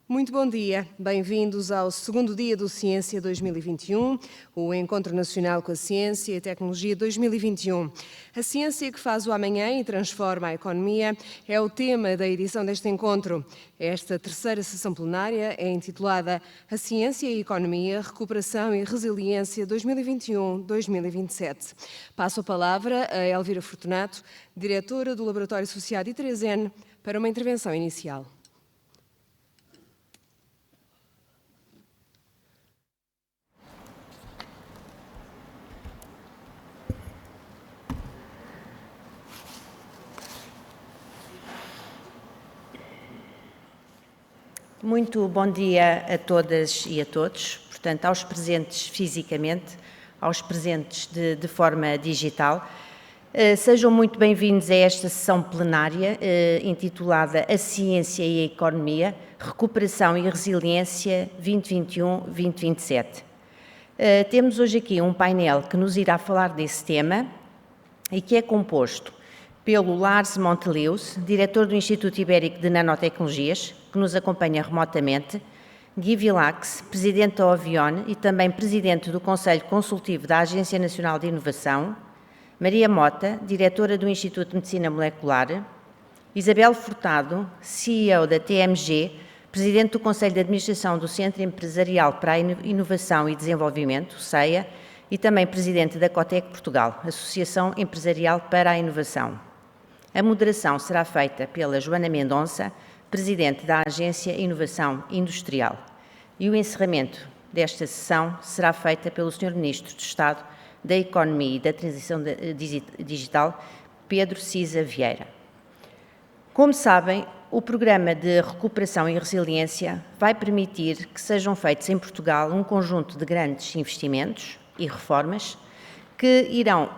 Muito bom dia, bem-vindos ao segundo dia do Ciência 2021, o Encontro Nacional com a Ciência e Tecnologia 2021. A ciência que faz o amanhã e transforma a economia é o tema da edição deste encontro. Esta terceira sessão plenária é intitulada A Ciência e a Economia, Recuperação e Resiliência 2021-2027. Passo a palavra a Elvira Fortunato, diretora do Laboratório Associado I3N, para uma intervenção inicial. Muito bom dia a todas e a todos, portanto, aos presentes fisicamente, aos presentes de forma digital. Sejam muito bem-vindos a esta sessão plenária intitulada A Ciência e a Economia, Recuperação e Resiliência 2021-2027. Temos hoje aqui um painel que nos irá falar desse tema e que é composto pelo Lars Montelius, diretor do Instituto Ibérico de Nanotechnologias, que nos acompanha remotamente, Villax, presidente da Hovione e também presidente do Conselho Consultivo da Agência Nacional de Inovação, Mota, diretora do Instituto de Medicina Molecular, Isabel Furtado, CEO da TMG, presidente do Conselho de Administração do Centro Empresarial para a Inovação e Desenvolvimento, CEA, e também presidente da Cotec Portugal, Associação Empresarial para a Inovação. A moderação será feita pela Joana Mendonça, presidente da Agência Inovação Industrial. E o encerramento desta sessão será feita pelo Sr. Ministro de Estado da Economia e da Transição Digital, Pedro Cisa Vieira. Como sabem, o Programa de Recuperação e Resiliência vai permitir que sejam feitos em Portugal um conjunto de grandes investimentos e reformas que irão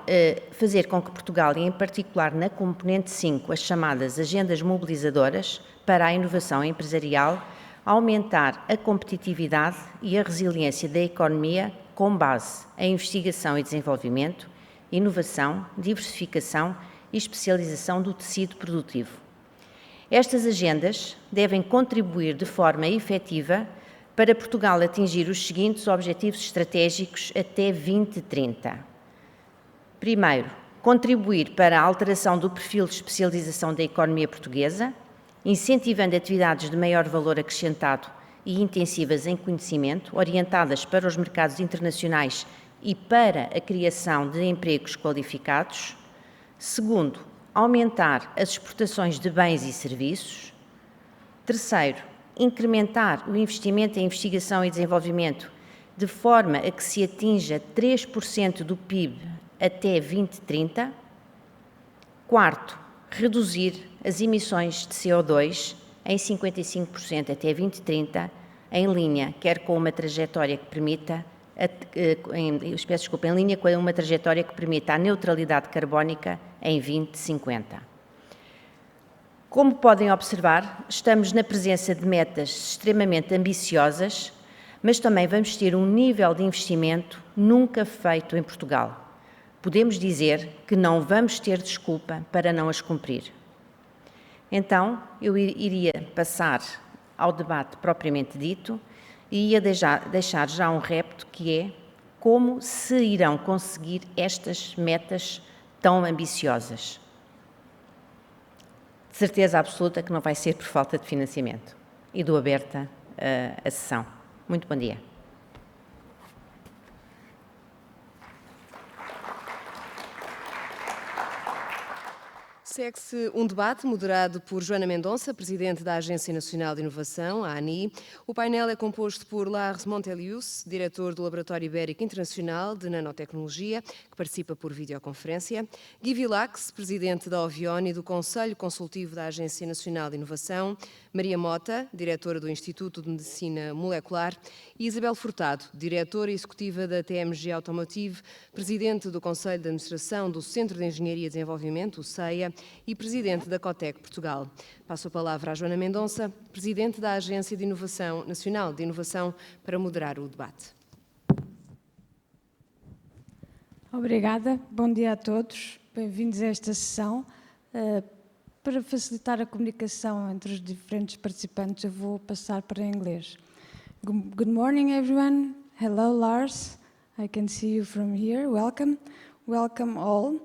fazer com que Portugal, e em particular na componente 5, as chamadas agendas mobilizadoras para a inovação empresarial, aumentar a competitividade e a resiliência da economia com base em investigação e desenvolvimento, inovação, diversificação e especialização do tecido produtivo. Estas agendas devem contribuir de forma efetiva para Portugal atingir os seguintes objetivos estratégicos até 2030. Primeiro, contribuir para a alteração do perfil de especialização da economia portuguesa, incentivando atividades de maior valor acrescentado e intensivas em conhecimento, orientadas para os mercados internacionais e para a criação de empregos qualificados. Segundo, aumentar as exportações de bens e serviços. Terceiro, incrementar o investimento em investigação e desenvolvimento de forma a que se atinja 3% do PIB até 2030. Quarto, reduzir as emissões de CO2 em 55% até 2030, em linha, quer com uma trajetória que permita, em linha com uma trajetória que permita a neutralidade carbónica em 2050. Como podem observar, estamos na presença de metas extremamente ambiciosas, mas também vamos ter um nível de investimento nunca feito em Portugal. Podemos dizer que não vamos ter desculpa para não as cumprir. Então, eu iria passar ao debate propriamente dito e ia deixar já um repto, que é como se irão conseguir estas metas tão ambiciosas. De certeza absoluta que não vai ser por falta de financiamento. E dou aberta a sessão. Muito bom dia. Segue-se um debate moderado por Joana Mendonça, presidente da Agência Nacional de Inovação, a ANI. O painel é composto por Lars Montelius, diretor do Laboratório Ibérico Internacional de Nanotechnologia, que participa por videoconferência, Villax, presidente da Hovione e do Conselho Consultivo da Agência Nacional de Inovação, Mota, diretora do Instituto de Medicina Molecular, e Isabel Furtado, diretora executiva da TMG Automotive, presidente do Conselho de Administração do Centro de Engenharia e Desenvolvimento, o CEA, e presidente da Cotec Portugal. Passo a palavra à Joana Mendonça, presidente da Agência de Inovação Nacional de Inovação, para moderar o debate. Obrigada. Bom dia a todos. Bem-vindos a esta sessão. para facilitar a comunicação entre os diferentes participantes, eu vou passar para inglês. Good morning, everyone. Hello, Lars. I can see you from here. Welcome. Welcome all.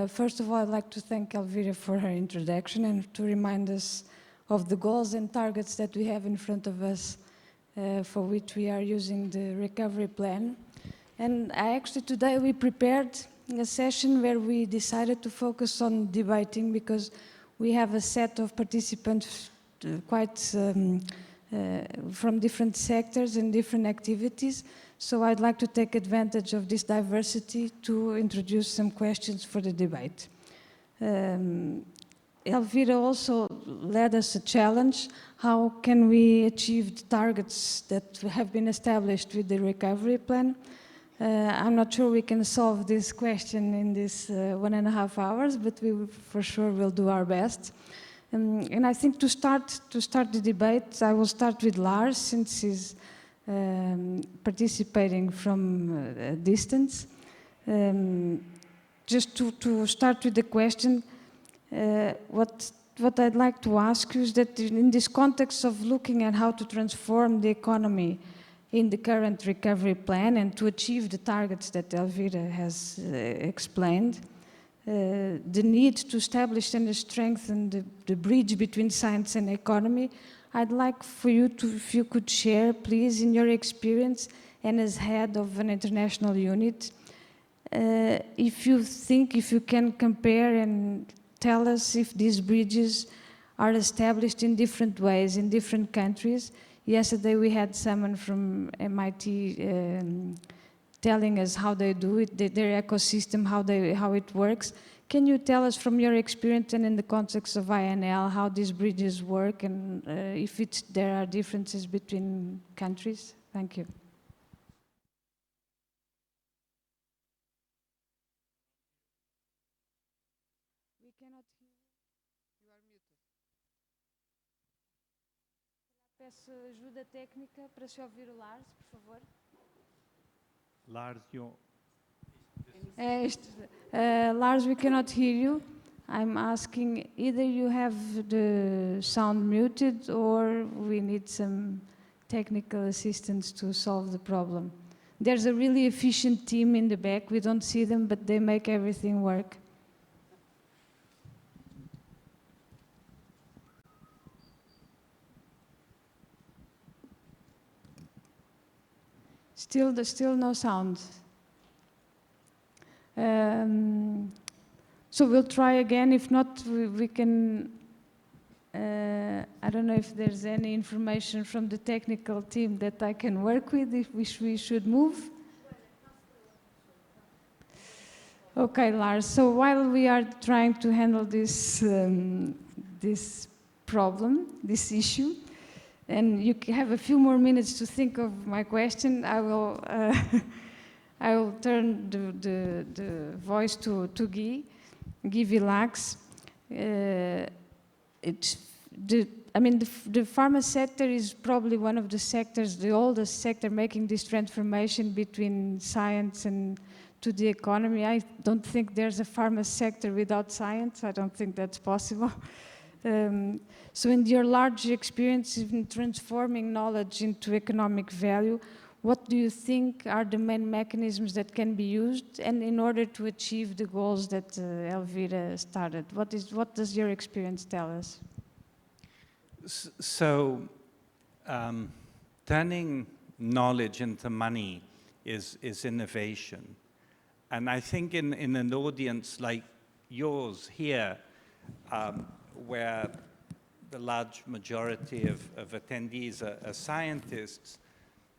First of all, I'd like to thank Elvira for her introduction and to remind us of the goals and targets that we have in front of us for which we are using the recovery plan. And actually today we prepared a session where we decided to focus on debating because we have a set of participants from different sectors and different activities. So I'd like to take advantage of this diversity to introduce some questions for the debate. Elvira also led us a challenge. How can we achieve the targets that have been established with the recovery plan? I'm not sure we can solve this question in this 1.5 hours, but we for sure will do our best. And I think to start the debate, I will start with Lars, since he's participating from a distance. Just to start with the question, what I'd like to ask you is that in this context of looking at how to transform the economy in the current recovery plan and to achieve the targets that Elvira has explained, the need to establish and strengthen the bridge between science and economy, I'd like for you to, if you could share, please, in your experience and as head of an international unit, if you can compare and tell us if these bridges are established in different ways in different countries. Yesterday we had someone from MIT telling us how they do it, their ecosystem, how it works. Can you tell us from your experience and in the context of INL how these bridges work and if there are differences between countries? Thank you. We cannot hear. You are muted. Peço ajuda técnica para se ouvir o Lars, por favor. Lars, Lars, we cannot hear you. I'm asking either you have the sound muted or we need some technical assistance to solve the problem. There's a really efficient team in the back. We don't see them, but they make everything work. Still no sound. So we'll try again. If not, we can. I don't know if there's any information from the technical team that I can work with. If we should move. Okay, Lars. So while we are trying to handle this this problem, this issue, and you have a few more minutes to think of my question, I will turn the voice to Guy Villax. The pharma sector is probably one of the sectors, the oldest sector making this transformation between science and to the economy. I don't think there's a pharma sector without science. I don't think that's possible. So in your large experience in transforming knowledge into economic value, what do you think are the main mechanisms that can be used and in order to achieve the goals that Elvira started? What does your experience tell us? So, turning knowledge into money is innovation. And I think in an audience like yours here, where the large majority of attendees are scientists,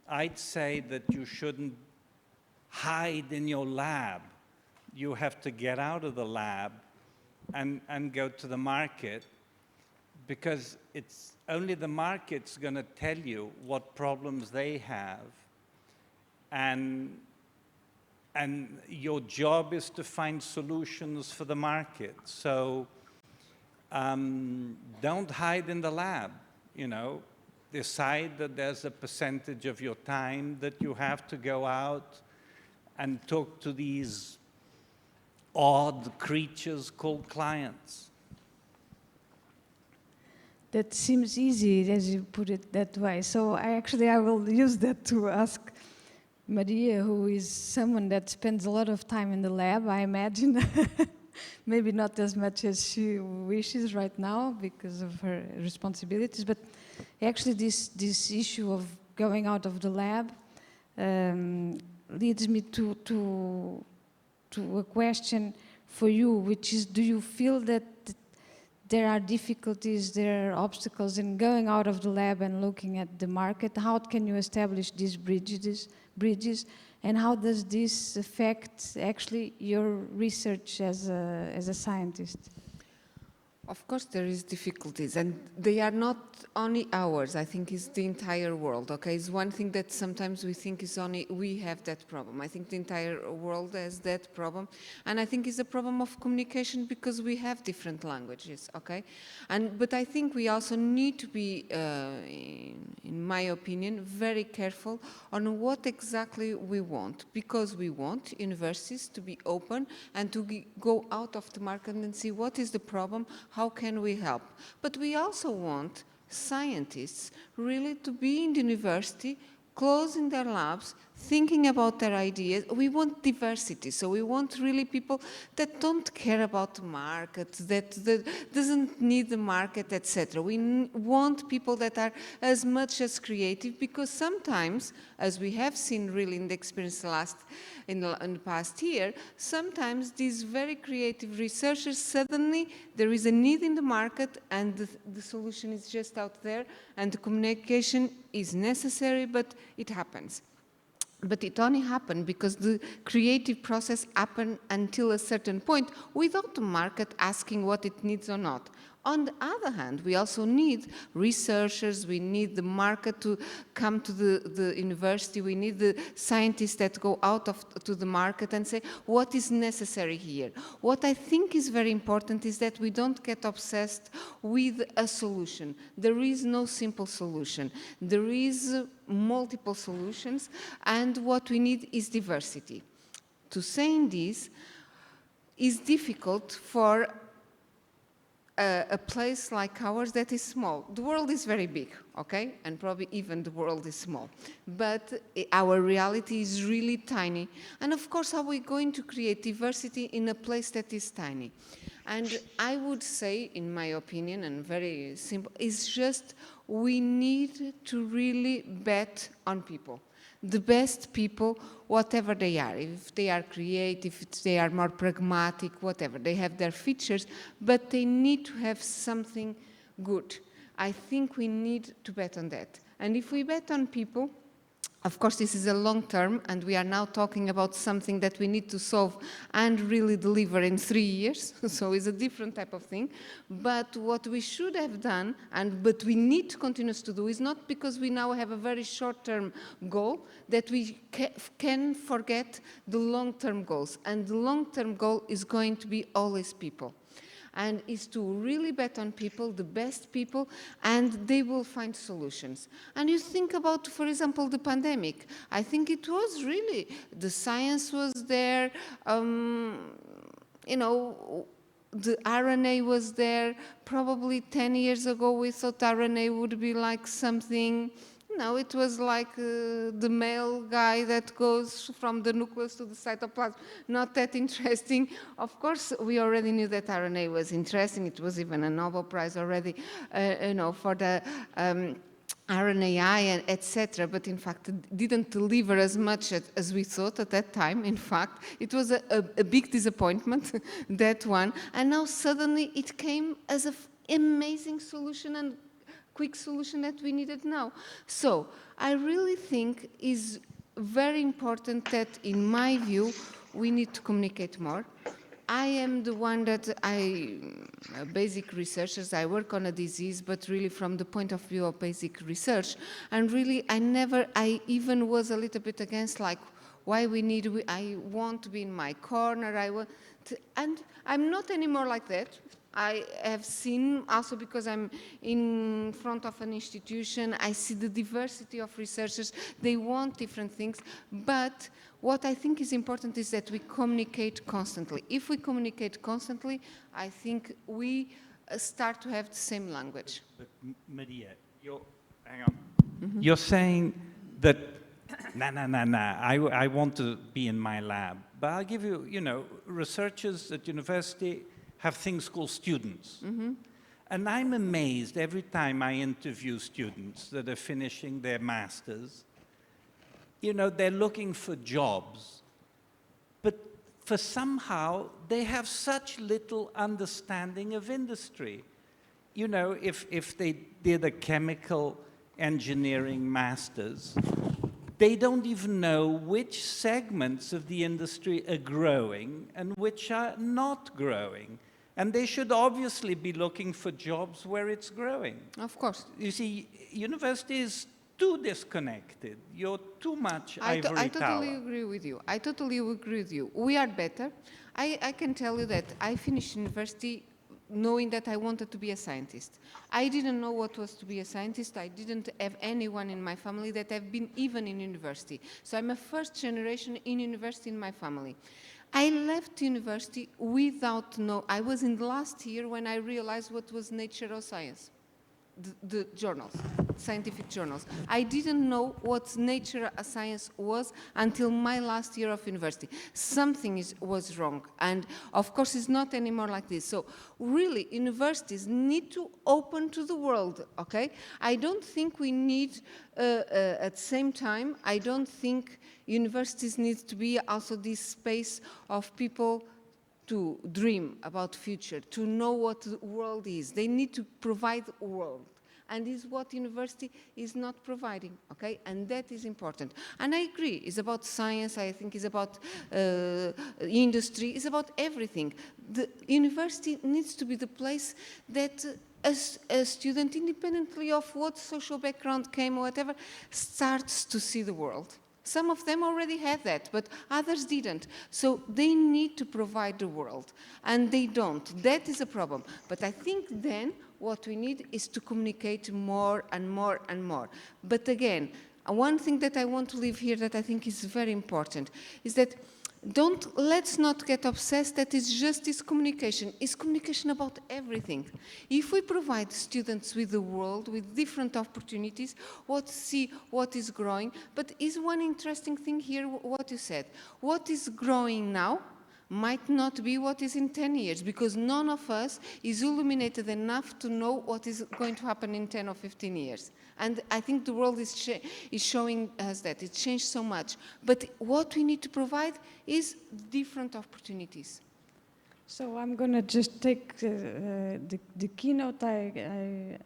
I'd say that you shouldn't hide in your lab. You have to get out of the lab and go to the market, because it's only the market's going to tell you what problems they have, and your job is to find solutions for the market. So don't hide in the lab, you know. Decide that there's a percentage of your time that you have to go out and talk to these odd creatures called clients. that seems easy, as you put it that way. So I will use that to ask Maria, who is someone that spends a lot of time in the lab, I imagine. Maybe not as much as she wishes right now because of her responsibilities, but actually this issue of going out of the lab leads me to a question for you, which is, do you feel that there are difficulties, there are obstacles in going out of the lab and looking at the market? How can you establish these bridges, and how does this affect actually your research as a scientist? Of course there is difficulties, and they are not only ours. I think it's the entire world, okay? It's one thing that sometimes we think is only we have that problem. I think the entire world has that problem, and I think it's a problem of communication because we have different languages, okay? But I think we also need to be, in my opinion, very careful on what exactly we want, because we want universities to be open and to go out of the market and see what is the problem, how can we help? But we also want scientists really to be in the university, close in their labs, thinking about their ideas. We want diversity, so we want really people that don't care about the market, that doesn't need the market, etc. We want people that are as much as creative, because sometimes, as we have seen really in the experience in the past year, sometimes these very creative researchers, suddenly there is a need in the market and the solution is just out there and the communication is necessary, but it happens. But it only happened because the creative process happened until a certain point without the market asking what it needs or not. On the other hand, we also need researchers, we need the market to come to the university, we need the scientists that go out to the market and say, what is necessary here? What I think is very important is that we don't get obsessed with a solution. There is no simple solution. There is multiple solutions, and what we need is diversity. To say this is difficult for a place like ours that is small. The world is very big, okay? And probably even the world is small. But our reality is really tiny. And of course, how are we going to create diversity in a place that is tiny? And I would say, in my opinion, and very simple, is just we need to really bet on people. The best people, whatever they are, if they are creative, if they are more pragmatic, whatever, they have their features, but they need to have something good. I think we need to bet on that. And if we bet on people, of course, this is a long term, and we are now talking about something that we need to solve and really deliver in 3 years, so it's a different type of thing. But what we should have done, but we need to continue to do, is not because we now have a very short-term goal, that we can forget the long-term goals. And the long-term goal is going to be always people. And is to really bet on people, the best people, and they will find solutions. And you think about, for example, the pandemic. I think it was really, the science was there, you know, the RNA was there. Probably 10 years ago we thought RNA would be like something. No, it was like the male guy that goes from the nucleus to the cytoplasm. Not that interesting. Of course, we already knew that RNA was interesting. It was even a Nobel Prize already, you know, for the RNAi and etc. But in fact, it didn't deliver as much as we thought at that time. In fact, it was a big disappointment, that one. And now suddenly it came as an amazing solution and quick solution that we needed now. So I really think is very important that, in my view, we need to communicate more. I am the one that basic researchers, I work on a disease, but really from the point of view of basic research. And really, I even was a little bit against, like, why I want to be in my corner, and I'm not anymore like that. I have seen, also because I'm in front of an institution, I see the diversity of researchers. They want different things, but what I think is important is that we communicate constantly. If we communicate constantly, I think we start to have the same language. But Maria, hang on. You're saying that, I want to be in my lab. But I'll give you, researchers at university have things called students. And I'm amazed every time I interview students that are finishing their masters. They're looking for jobs, but for somehow they have such little understanding of industry. If they did a chemical engineering masters, they don't even know which segments of the industry are growing and which are not growing. And they should obviously be looking for jobs where it's growing. Of course. You see, university is too disconnected. You're too much ivory tower. I totally agree with you. I totally agree with you. We are better. I can tell you that I finished university knowing that I wanted to be a scientist. I didn't know what was to be a scientist. I didn't have anyone in my family that have been even in university. So I'm a first generation in university in my family. I left university without I was in the last year when I realized what was nature or science, the journals, scientific journals. I didn't know what nature or science was until my last year of university. Something was wrong, and of course it's not anymore like this. So really, universities need to open to the world, okay? I don't think we need, at the same time, I don't think universities need to be also this space of people to dream about future, to know what the world is. They need to provide a world. And this is what university is not providing, okay? And that is important. And I agree, it's about science, I think it's about industry, it's about everything. The university needs to be the place that a student, independently of what social background came or whatever, starts to see the world. Some of them already had that, but others didn't. So they need to provide the world, and they don't. That is a problem. But I think then what we need is to communicate more and more and more. But again, one thing that I want to leave here that I think is very important is that let's not get obsessed that it's just this communication. It's communication about everything. If we provide students with the world, with different opportunities, see what is growing, but is one interesting thing here what you said. What is growing now might not be what is in 10 years, because none of us is illuminated enough to know what is going to happen in 10 or 15 years. And I think the world is showing us that. It's changed so much. But what we need to provide is different opportunities. So I'm going to just take the keynote I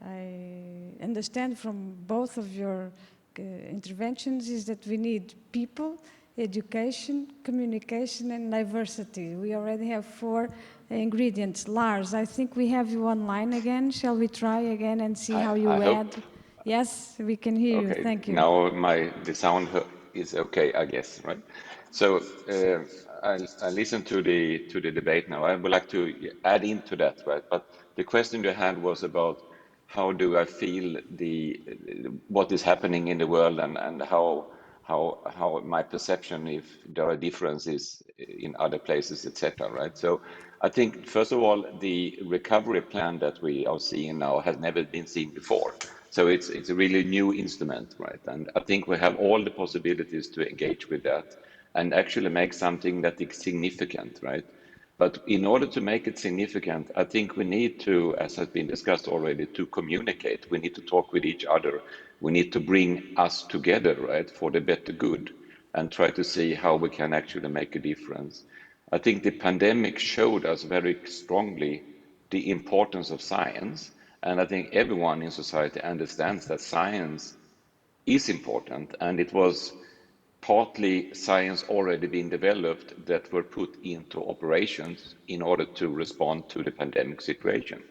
understand from both of your interventions is that we need people, education, communication, and diversity. We already have 4 ingredients. Lars, I think we have you online again. Shall we try again and see how you add? Yes, we can hear you. Thank you. Now the sound is okay, I guess, right? So I listened to the debate now. I would like to add into that, right? But the question you had was about how do I feel what is happening in the world and how my perception, if there are differences in other places, etc. Right? So I think first of all, the recovery plan that we are seeing now has never been seen before. So it's a really new instrument, right? And I think we have all the possibilities to engage with that and actually make something that is significant, right? But in order to make it significant, I think we need to, as has been discussed already, to communicate. We need to talk with each other. We need to bring us together, right, for the better good and try to see how we can actually make a difference. I think the pandemic showed us very strongly the importance of science. And I think everyone in society understands that science is important, and it was partly science already being developed that were put into operations in order to respond to the pandemic situation.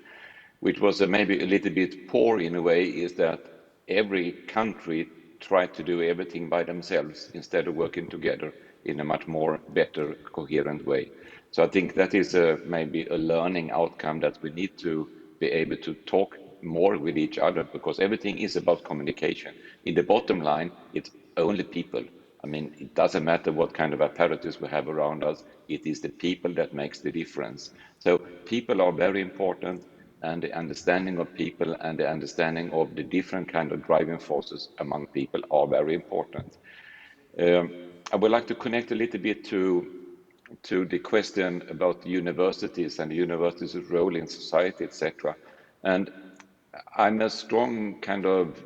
Which was maybe a little bit poor in a way is that every country tried to do everything by themselves instead of working together in a much more better, coherent way. So I think that is maybe a learning outcome that we need to be able to talk more with each other, because everything is about communication. In the bottom line, it's only people. I mean, it doesn't matter what kind of apparatus we have around us, it is the people that makes the difference. So people are very important, and the understanding of people and the understanding of the different kind of driving forces among people are very important. I would like to connect a little bit to the question about the universities and the universities' role in society, etc. And I'm a strong kind of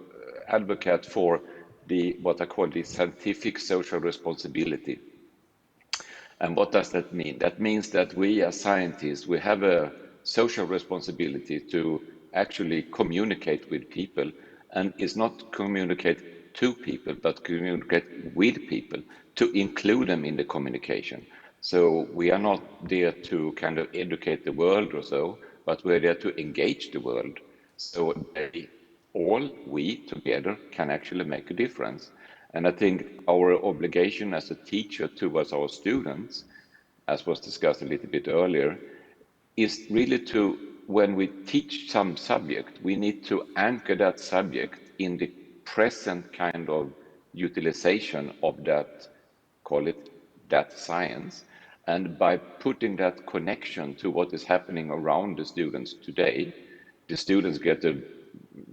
advocate for what I call the scientific social responsibility. And what does that mean? That means that we as scientists, we have a social responsibility to actually communicate with people, and it's not communicate to people, but communicate with people, to include them in the communication. So we are not there to kind of educate the world or so, but we're there to engage the world. So we together can actually make a difference. And I think our obligation as a teacher towards our students, as was discussed a little bit earlier, is really to, when we teach some subject, we need to anchor that subject in the present kind of utilization of that, call it that science. And by putting that connection to what is happening around the students today, the students get a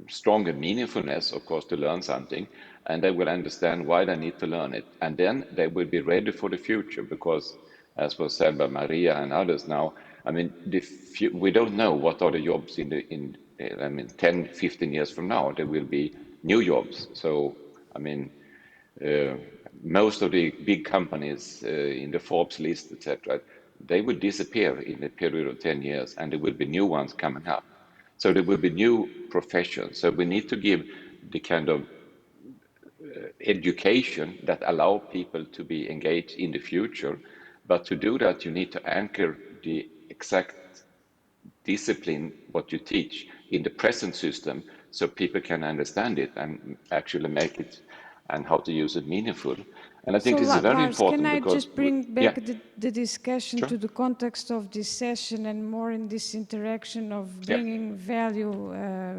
stronger meaningfulness, of course, to learn something, and they will understand why they need to learn it. And then they will be ready for the future, because, as was said by Maria and others now, I mean, we don't know what are the jobs in 10, 15 years from now. There will be new jobs. So, I mean, most of the big companies in the Forbes list, etc., they will disappear in a period of 10 years, and there will be new ones coming up. So there will be new professions. So we need to give the kind of education that allow people to be engaged in the future. But to do that, you need to anchor the exact discipline, what you teach, in the present system, so people can understand it and actually make it and how to use it meaningful. And I think this is very Lars, important. Can I because just bring back the discussion Sure. to the context of this session and more in this interaction of bringing value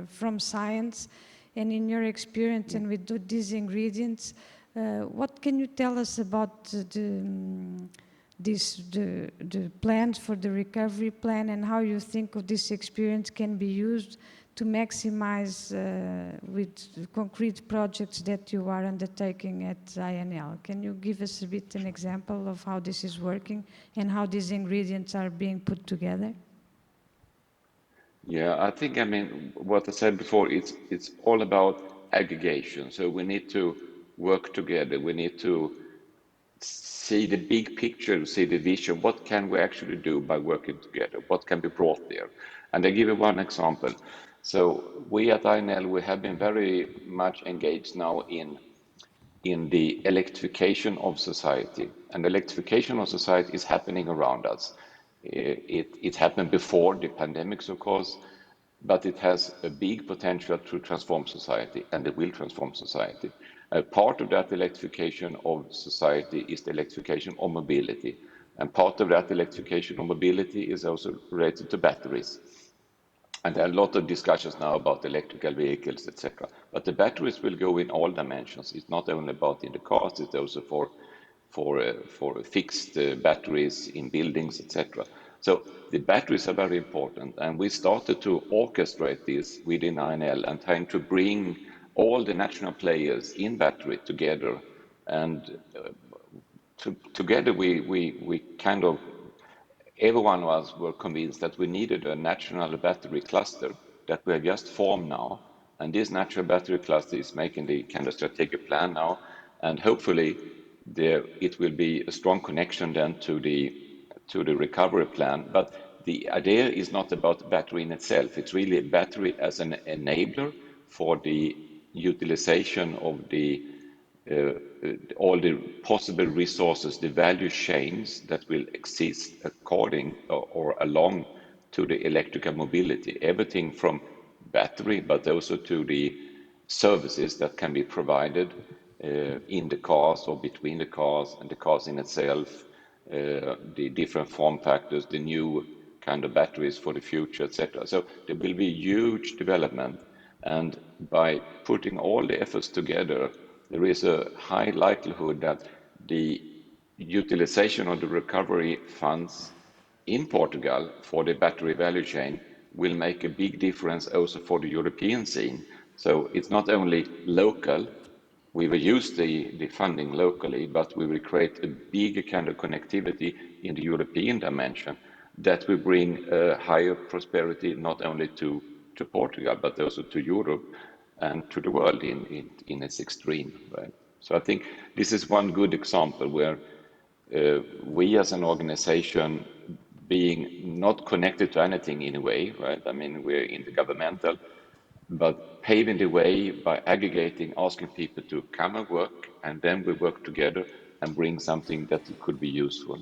from science, and in your experience and with these ingredients, what can you tell us about the plans for the recovery plan, and how you think of this experience can be used to maximize with concrete projects that you are undertaking at INL? Can you give us a bit an example of how this is working and how these ingredients are being put together? Yeah, I think, I mean, what I said before, it's all about aggregation. So we need to work together. We need to see the big picture, see the vision. What can we actually do by working together? What can be brought there? And I give you one example. So we at INL, we have been very much engaged now in the electrification of society. And electrification of society is happening around us. It happened before the pandemics, of course, but it has a big potential to transform society, and it will transform society. Part of that electrification of society is the electrification of mobility. And part of that electrification of mobility is also related to batteries. And there are a lot of discussions now about electrical vehicles, etc. But the batteries will go in all dimensions. It's not only about in the cars, it's also for fixed batteries in buildings, etc. So the batteries are very important, and we started to orchestrate this within INL and trying to bring all the national players in battery together. And together we kind of, everyone of us were convinced that we needed a national battery cluster that we have just formed now. And this national battery cluster is making the kind of strategic plan now, and hopefully it will be a strong connection then to the recovery plan. But the idea is not about battery in itself. It's really battery as an enabler for the utilization of all the possible resources, the value chains that will exist according or along to the electrical mobility. Everything from battery, but also to the services that can be provided in the cars or between the cars and the cars in itself, the different form factors, the new kind of batteries for the future, etc. So there will be huge development, and by putting all the efforts together, there is a high likelihood that the utilization of the recovery funds in Portugal for the battery value chain will make a big difference also for the European scene. So it's not only local, we will use the funding locally, but we will create a bigger kind of connectivity in the European dimension that will bring higher prosperity not only to Portugal, but also to Europe and to the world in its extreme, right? So I think this is one good example where we as an organization, being not connected to anything in a way, right? I mean, we're in the governmental, but paving the way by aggregating, asking people to come and work, and then we work together and bring something that could be useful.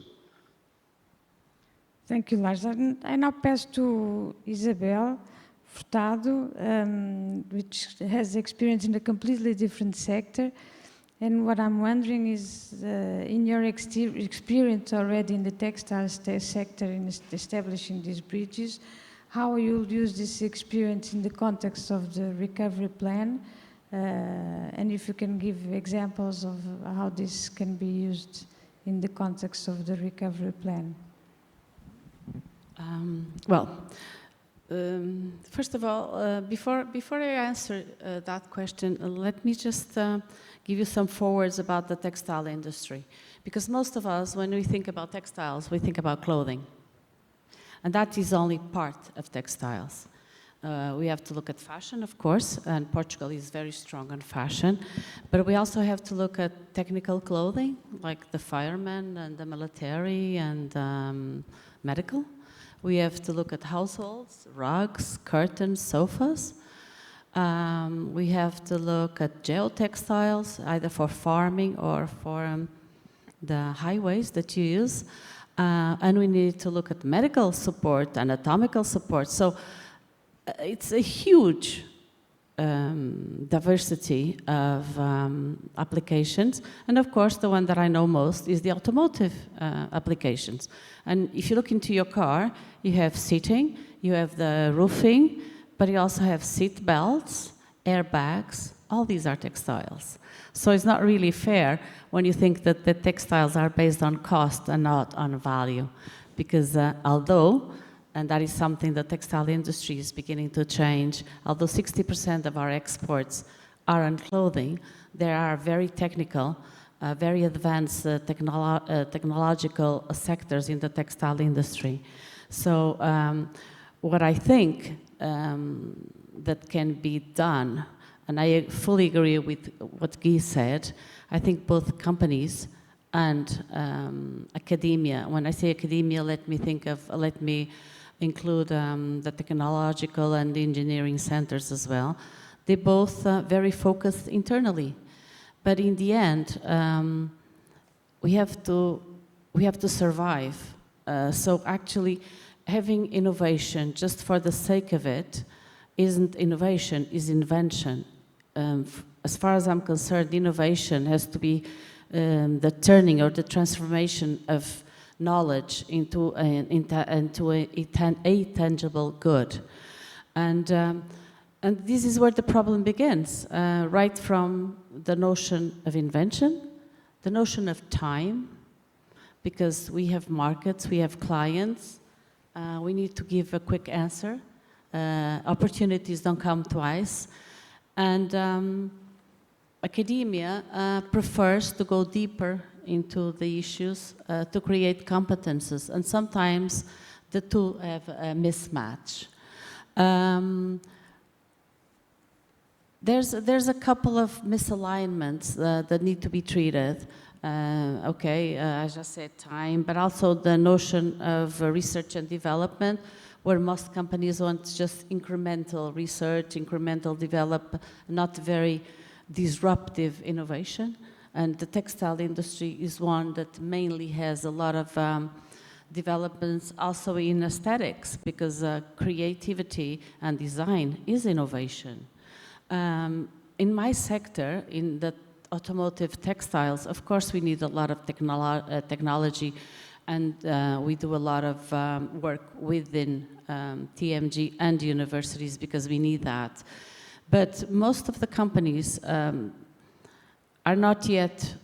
Thank you, Lars. I now pass to Isabel Furtado, which has experience in a completely different sector. And what I'm wondering is, in your experience already in the textile sector in establishing these bridges, how you'll use this experience in the context of the recovery plan, and if you can give examples of how this can be used in the context of the recovery plan. First of all, before I answer that question, let me just give you some forwards about the textile industry. Because most of us, when we think about textiles, we think about clothing. And that is only part of textiles. We have to look at fashion, of course, and Portugal is very strong on fashion. But we also have to look at technical clothing, like the firemen and the military and medical. We have to look at households, rugs, curtains, sofas. We have to look at geotextiles, either for farming or for the highways that you use. And we need to look at medical support, anatomical support. So it's a huge diversity of applications. And of course, the one that I know most is the automotive applications. And if you look into your car, you have seating, you have the roofing, but you also have seat belts, airbags. All these are textiles. So it's not really fair when you think that the textiles are based on cost and not on value. Because although, and that is something the textile industry is beginning to change, although 60% of our exports are on clothing, there are very technical, very advanced technological sectors in the textile industry. So what I think that can be done, and I fully agree with what Guy said, I think both companies and academia, when I say academia, let me include the technological and the engineering centers as well. They both very focused internally. But in the end, we have to survive. So actually, having innovation just for the sake of it isn't innovation, is invention. As far as I'm concerned, innovation has to be the turning or the transformation of knowledge into a tangible good. And this is where the problem begins, right from the notion of invention, the notion of time, because we have markets, we have clients, we need to give a quick answer. Opportunities don't come twice. And academia prefers to go deeper into the issues to create competences. And sometimes the two have a mismatch. There's a couple of misalignments that need to be treated. I just said time, but also the notion of research and development, where most companies want just incremental research, incremental develop, not very disruptive innovation. And the textile industry is one that mainly has a lot of developments also in aesthetics, because creativity and design is innovation. In my sector, in the automotive textiles, of course we need a lot of technology, and we do a lot of work within TMG and universities because we need that. But most of the companies are not yet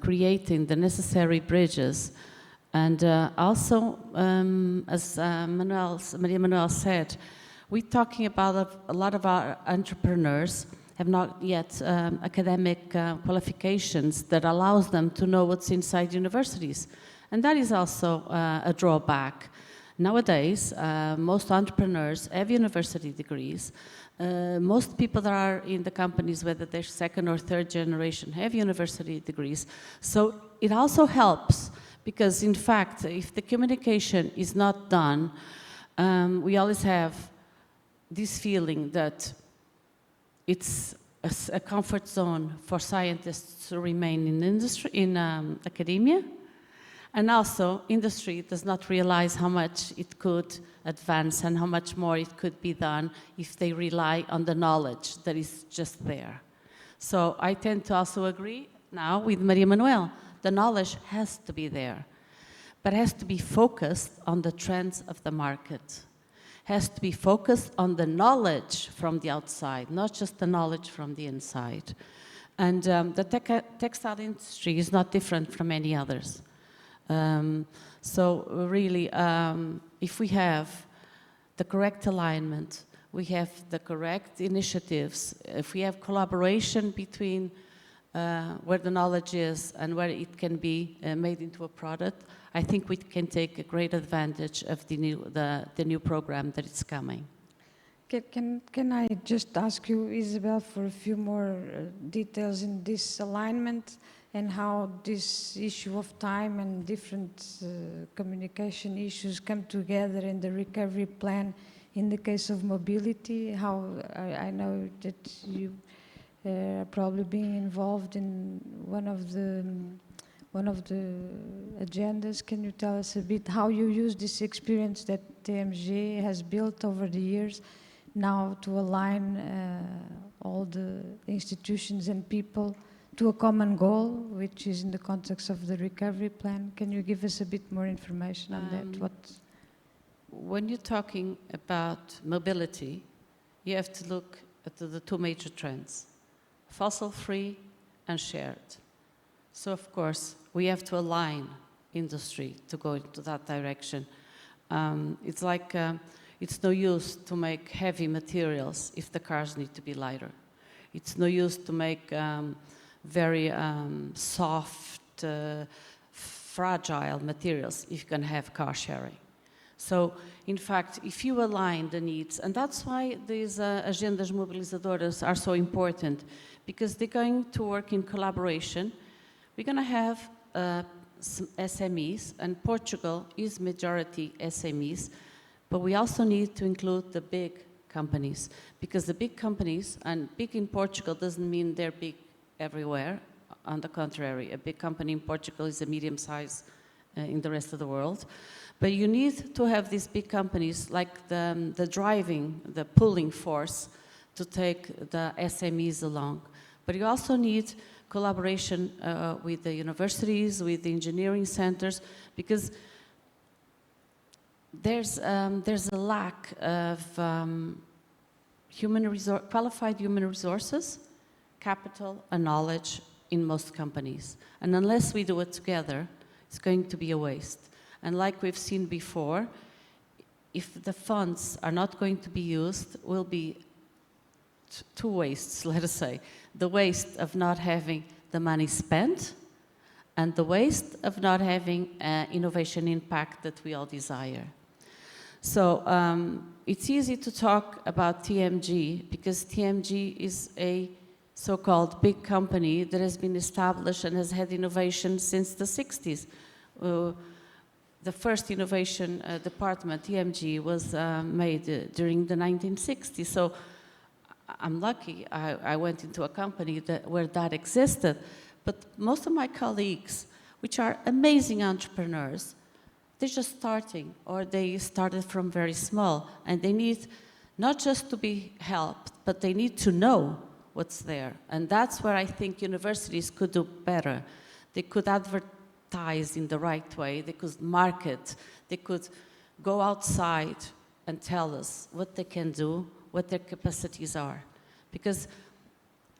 creating the necessary bridges And also, as Maria Manuel said, we're talking about a lot of our entrepreneurs have not yet academic qualifications that allows them to know what's inside universities. And that is also a drawback. Nowadays, most entrepreneurs have university degrees. Most people that are in the companies, whether they're second or third generation, have university degrees. So it also helps because, in fact, if the communication is not done, we always have this feeling that it's a comfort zone for scientists to remain in industry, in academia, and also industry does not realize how much it could advance and how much more it could be done if they rely on the knowledge that is just there. So I tend to also agree now with Maria Manuel. The knowledge has to be there, but has to be focused on the trends of the market. Has to be focused on the knowledge from the outside, not just the knowledge from the inside. And the textile industry is not different from any others. So really, if we have the correct alignment, we have the correct initiatives, if we have collaboration between where the knowledge is and where it can be made into a product, I think we can take a great advantage of the new program that is coming. Can I just ask you, Isabel, for a few more details in this alignment and how this issue of time and different communication issues come together in the recovery plan in the case of mobility? How I know that you are probably being involved in one of the agendas. Can you tell us a bit how you use this experience that TMG has built over the years now to align all the institutions and people to a common goal, which is in the context of the recovery plan? Can you give us a bit more information on that? When you're talking about mobility, you have to look at the two major trends, fossil-free and shared. So, of course, we have to align industry to go into that direction. It's like it's no use to make heavy materials if the cars need to be lighter. It's no use to make very soft, fragile materials if you're going to have car sharing. So, in fact, if you align the needs, and that's why these agendas mobilizadoras are so important, because they're going to work in collaboration. We're going to have some SMEs, and Portugal is majority SMEs, but we also need to include the big companies, because the big companies, and big in Portugal doesn't mean they're big everywhere. On the contrary, a big company in Portugal is a medium size in the rest of the world. But you need to have these big companies like the pulling force to take the SMEs along. But you also need collaboration with the universities, with the engineering centers, because there's a lack of qualified human resources, capital, and knowledge in most companies. And unless we do it together, it's going to be a waste. And like we've seen before, if the funds are not going to be used, will be two wastes, let us say. The waste of not having the money spent, and the waste of not having innovation impact that we all desire. So it's easy to talk about TMG, because TMG is a so-called big company that has been established and has had innovation since the 60s. The first innovation department, TMG, was made during the 1960s. So I'm lucky I went into a company where that existed. But most of my colleagues, which are amazing entrepreneurs, they're just starting, or they started from very small. And they need not just to be helped, but they need to know what's there. And that's where I think universities could do better. They could advertise in the right way, they could market, they could go outside and tell us what they can do, what their capacities are. Because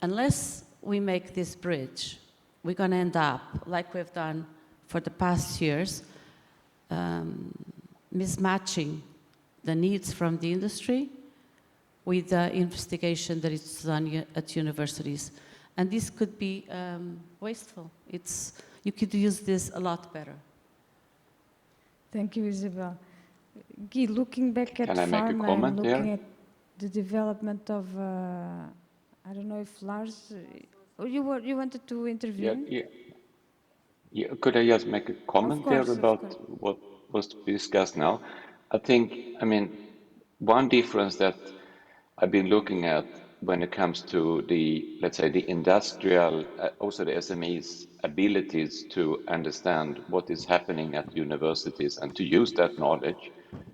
unless we make this bridge, we're going to end up, like we've done for the past years, mismatching the needs from the industry with the investigation that is done at universities. And this could be wasteful. You could use this a lot better. Thank you, Isabel. Guy, looking back at Can I make a pharma comment and looking there? at the development of, I don't know if Lars, you wanted to intervene? Yeah. Could I just make a comment there course. about what was discussed now? One difference that I've been looking at when it comes to the, let's say, the industrial, also the SMEs' abilities to understand what is happening at universities and to use that knowledge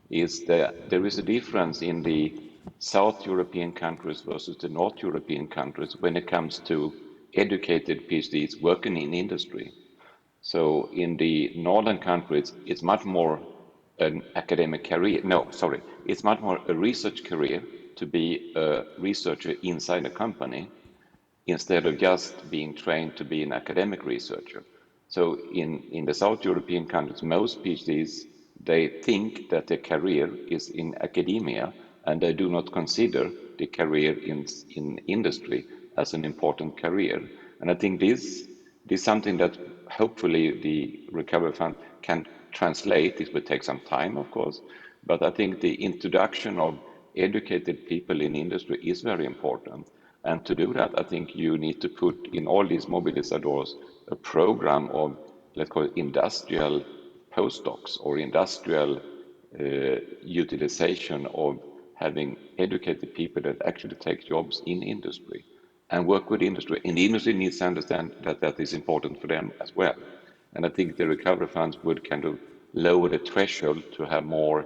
is that there is a difference in the South European countries versus the North European countries when it comes to educated PhDs working in industry. So in the northern countries, it's much more an academic career. No, sorry, it's much more a research career to be a researcher inside a company instead of just being trained to be an academic researcher. So in the South European countries, most PhDs, they think that their career is in academia and they do not consider the career in industry as an important career. And I think this is something that hopefully the Recovery Fund can translate. It will take some time, of course, but I think the introduction of educated people in industry is very important. And to do that, I think you need to put in all these mobilizadores a program of, let's call it industrial postdocs or industrial utilization of having educated people that actually take jobs in industry and work with industry. And the industry needs to understand that that is important for them as well. And I think the recovery funds would kind of lower the threshold to have more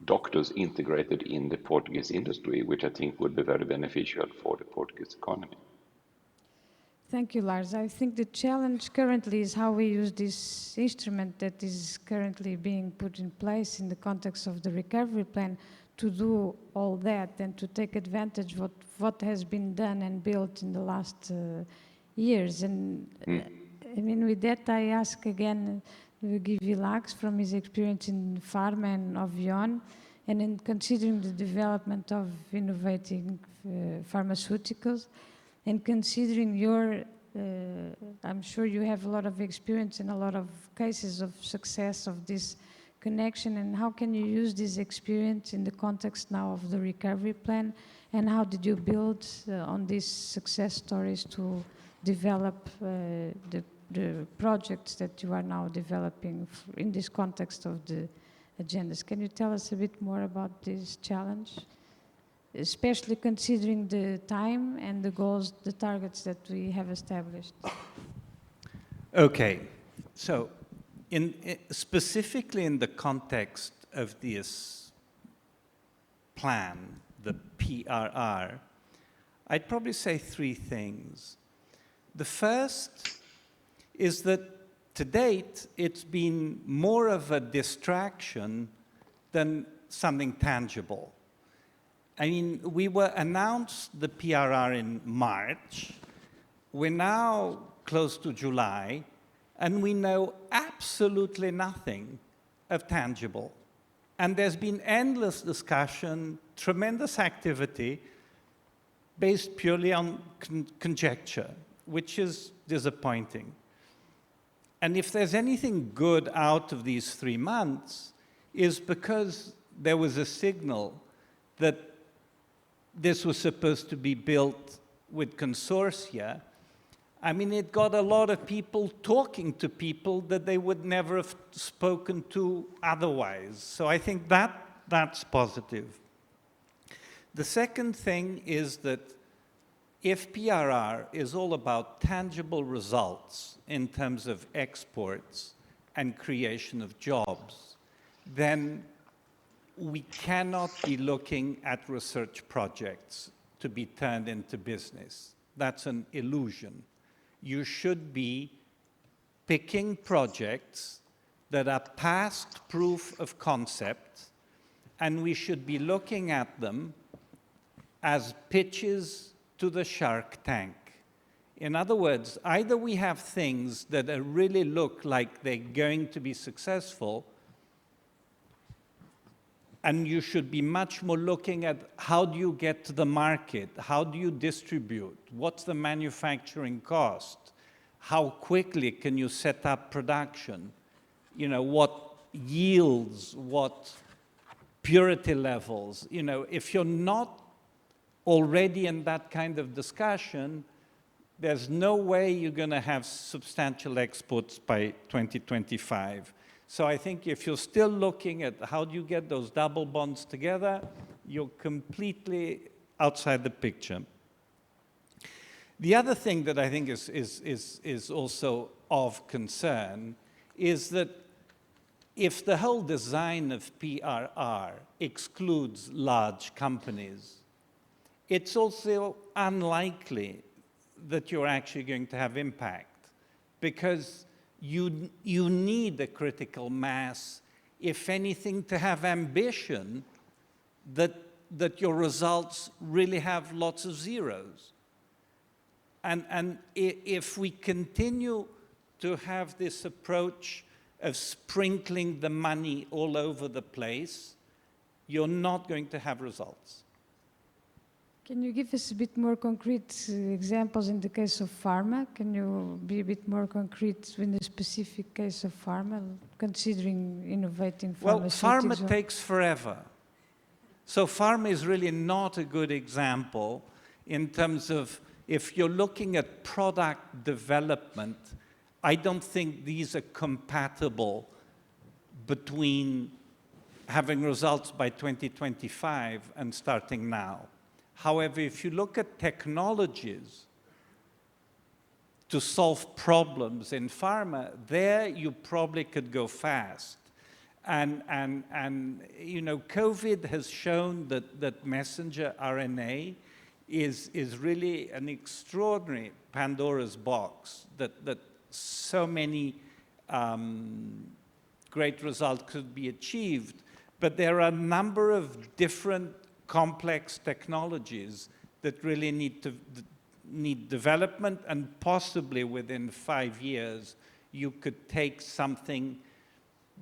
doctors integrated in the Portuguese industry, which I think would be very beneficial for the Portuguese economy. Thank you, Lars. I think the challenge currently is how we use this instrument that is currently being put in place in the context of the recovery plan to do all that and to take advantage of what has been done and built in the last years. And with that, I ask again, give Villax from his experience in pharma and Hovione, and in considering the development of innovating pharmaceuticals, and considering your, I'm sure you have a lot of experience and a lot of cases of success of this connection, and how can you use this experience in the context now of the recovery plan, and how did you build on these success stories to develop the projects that you are now developing in this context of the agendas? Can you tell us a bit more about this challenge, especially considering the time and the goals, the targets that we have established? Okay, so specifically in the context of this plan, the PRR, I'd probably say three things. The first is that to date, it's been more of a distraction than something tangible. I mean, we were announced the PRR in March. We're now close to July, and we know absolutely nothing of tangible. And there's been endless discussion, tremendous activity, based purely on conjecture, which is disappointing. And if there's anything good out of these 3 months, is because there was a signal that this was supposed to be built with consortia. I mean, it got a lot of people talking to people that they would never have spoken to otherwise. So I think that's positive. The second thing is that if PRR is all about tangible results in terms of exports and creation of jobs, then we cannot be looking at research projects to be turned into business. That's an illusion. You should be picking projects that are past proof of concept, and we should be looking at them as pitches to the Shark Tank. In other words, either we have things that really look like they're going to be successful, And you should be much more looking at how do you get to the market? How do you distribute? What's the manufacturing cost? How quickly can you set up production? You know, what yields, what purity levels? You know, if you're not already in that kind of discussion, there's no way you're going to have substantial exports by 2025. So I think if you're still looking at how do you get those double bonds together, you're completely outside the picture. The other thing that I think is also of concern is that if the whole design of PRR excludes large companies, it's also unlikely that you're actually going to have impact, because you need a critical mass, if anything, to have ambition that your results really have lots of zeros. And if we continue to have this approach of sprinkling the money all over the place, you're not going to have results. Can you give us a bit more concrete examples in the case of pharma? Can you be a bit more concrete in the specific case of pharma, considering innovating pharmaceuticals? Well, pharma takes forever. So pharma is really not a good example in terms of, if you're looking at product development, I don't think these are compatible between having results by 2025 and starting now. However, if you look at technologies to solve problems in pharma, there you probably could go fast. And you know, COVID has shown that messenger RNA is really an extraordinary Pandora's box, that so many great results could be achieved. But there are a number of different complex technologies that really need development, and possibly within 5 years, you could take something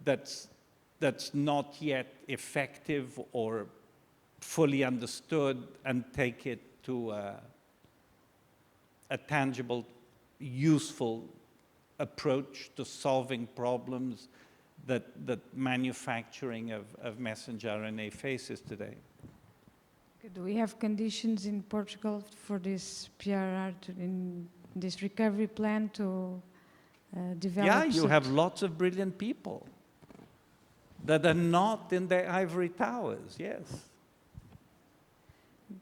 that's not yet effective or fully understood and take it to a tangible, useful approach to solving problems that manufacturing of messenger RNA faces today. Do we have conditions in Portugal for this PRR, in this recovery plan to develop? Yeah, you have lots of brilliant people that are not in their ivory towers, yes.